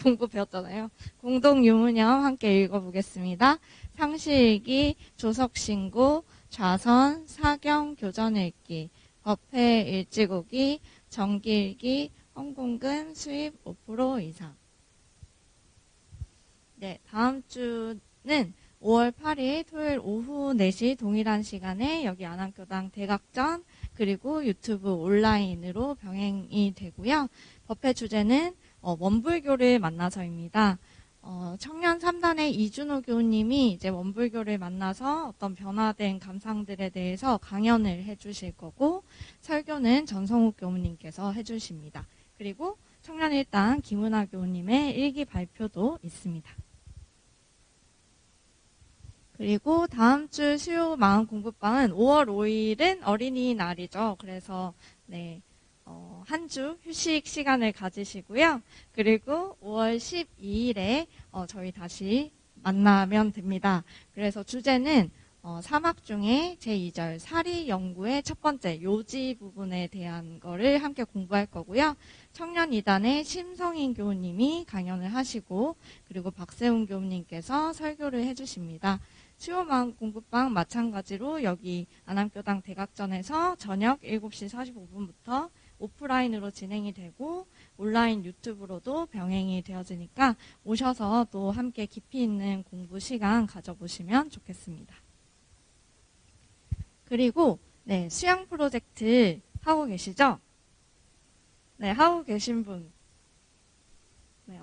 공부 배웠잖아요. 공동 유무념 함께 읽어보겠습니다. 상시일기, 조석신고, 좌선, 사경, 교전일기, 법회 일지고기, 정기일기, 헌공금 수입 5% 이상. 네, 다음 주는 5월 8일 토요일 오후 4시 동일한 시간에 여기 안암교당 대각전 그리고 유튜브 온라인으로 병행이 되고요. 법회 주제는 원불교를 만나서입니다. 청년 3단의 이준호 교우님이 이제 원불교를 만나서 어떤 변화된 감상들에 대해서 강연을 해주실 거고, 설교는 전성욱 교우님께서 해주십니다. 그리고 청년 1단 김은하 교우님의 일기 발표도 있습니다. 그리고 다음 주 수요 마음 공부방은 5월 5일은 어린이날이죠. 그래서 네. 한 주 휴식 시간을 가지시고요. 그리고 5월 12일에 저희 다시 만나면 됩니다. 그래서 주제는 3학 중에 제2절 사리 연구의 첫 번째 요지 부분에 대한 거를 함께 공부할 거고요. 청년 2단의 심성인 교우님이 강연을 하시고 그리고 박세훈 교우님께서 설교를 해주십니다. 수요마음 공부방 마찬가지로 여기 안암교당 대각전에서 저녁 7시 45분부터 오프라인으로 진행이 되고 온라인 유튜브로도 병행이 되어지니까 오셔서 또 함께 깊이 있는 공부 시간 가져보시면 좋겠습니다. 그리고 네, 수양 프로젝트 하고 계시죠? 네, 하고 계신 분. 네,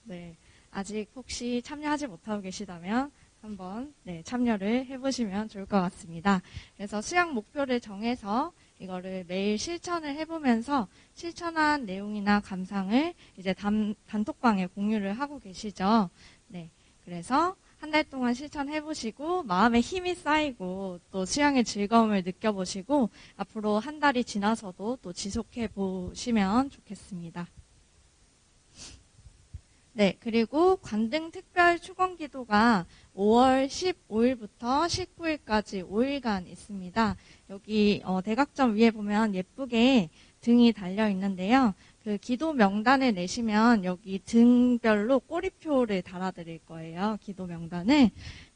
네. 아직 혹시 참여하지 못하고 계시다면 한번 네, 참여를 해보시면 좋을 것 같습니다. 그래서 수양 목표를 정해서 이거를 매일 실천을 해보면서 실천한 내용이나 감상을 이제 단톡방에 공유를 하고 계시죠. 네, 그래서 한 달 동안 실천해보시고 마음에 힘이 쌓이고 또 수양의 즐거움을 느껴보시고 앞으로 한 달이 지나서도 또 지속해보시면 좋겠습니다. 네, 그리고 관등 특별 축원 기도가 5월 15일부터 19일까지 5일간 있습니다. 여기 대각점 위에 보면 예쁘게 등이 달려 있는데요. 그 기도 명단을 내시면 여기 등별로 꼬리표를 달아드릴 거예요. 기도 명단을.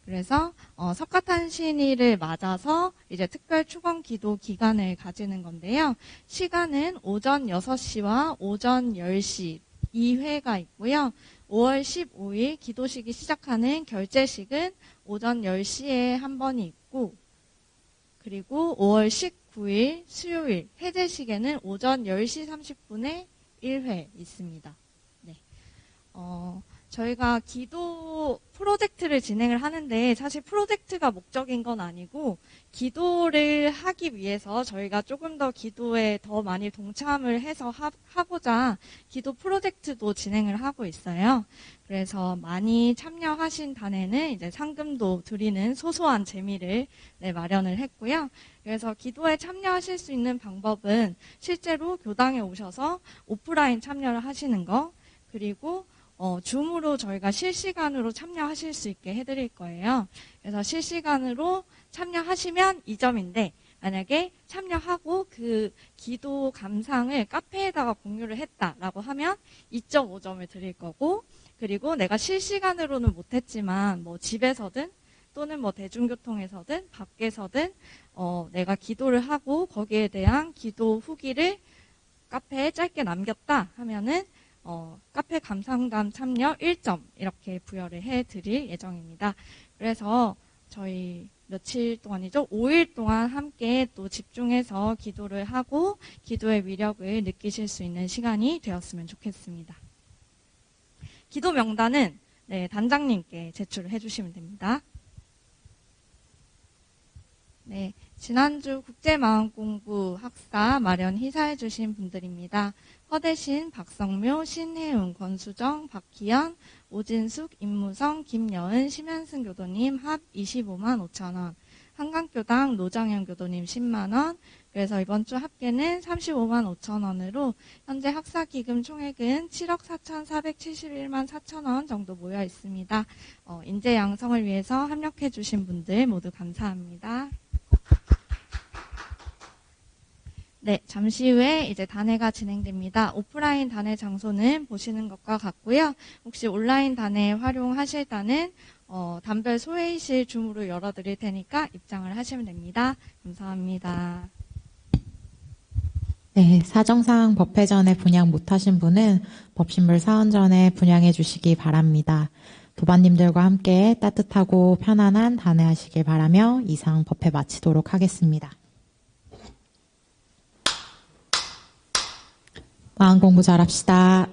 그래서 석가탄신일을 맞아서 이제 특별 축원 기도 기간을 가지는 건데요. 시간은 오전 6시와 오전 10시 2회가 있고요. 5월 15일 기도식이 시작하는 결제식은 오전 10시에 한 번이 있고, 그리고 5월 19일 수요일 해제식에는 오전 10시 30분에 1회 있습니다. 네. 저희가 기도 프로젝트를 진행을 하는데 사실 프로젝트가 목적인 건 아니고 기도를 하기 위해서 저희가 조금 더 기도에 더 많이 동참을 해서 하고자 기도 프로젝트도 진행을 하고 있어요. 그래서 많이 참여하신 단에는 이제 상금도 드리는 소소한 재미를 마련을 했고요. 그래서 기도에 참여하실 수 있는 방법은 실제로 교당에 오셔서 오프라인 참여를 하시는 거, 그리고 줌으로 저희가 실시간으로 참여하실 수 있게 해드릴 거예요. 그래서 실시간으로 참여하시면 2점인데 만약에 참여하고 그 기도 감상을 카페에다가 공유를 했다라고 하면 2.5점을 드릴 거고, 그리고 내가 실시간으로는 못했지만 뭐 집에서든 또는 뭐 대중교통에서든 밖에서든 내가 기도를 하고 거기에 대한 기도 후기를 카페에 짧게 남겼다 하면은 카페 감상단 참여 1점 이렇게 부여를 해드릴 예정입니다. 그래서 저희 며칠 동안이죠? 5일 동안 함께 또 집중해서 기도를 하고 기도의 위력을 느끼실 수 있는 시간이 되었으면 좋겠습니다. 기도 명단은 단장님께 제출을 해주시면 됩니다. 네, 지난주 국제마음공부 학사 마련 희사해 주신 분들입니다. 허대신, 박성묘, 신혜웅, 권수정, 박희연, 오진숙, 임무성, 김여은, 심현승 교도님 합 25만 5천 원, 한강교당 노정현 교도님 10만 원, 그래서 이번 주 합계는 35만 5천 원으로 현재 학사기금 총액은 7억 4,471만 4천 원 정도 모여 있습니다. 인재 양성을 위해서 협력해 주신 분들 모두 감사합니다. 네, 잠시 후에 이제 단회가 진행됩니다. 오프라인 단회 장소는 보시는 것과 같고요. 혹시 온라인 단회 활용하실 단은 단별 소회의실 줌으로 열어드릴 테니까 입장을 하시면 됩니다. 감사합니다. 네, 사정상 법회 전에 분양 못하신 분은 법신물 사원 전에 분양해 주시기 바랍니다. 도반님들과 함께 따뜻하고 편안한 단회하시길 바라며 이상 법회 마치도록 하겠습니다. 마음 공부 잘합시다.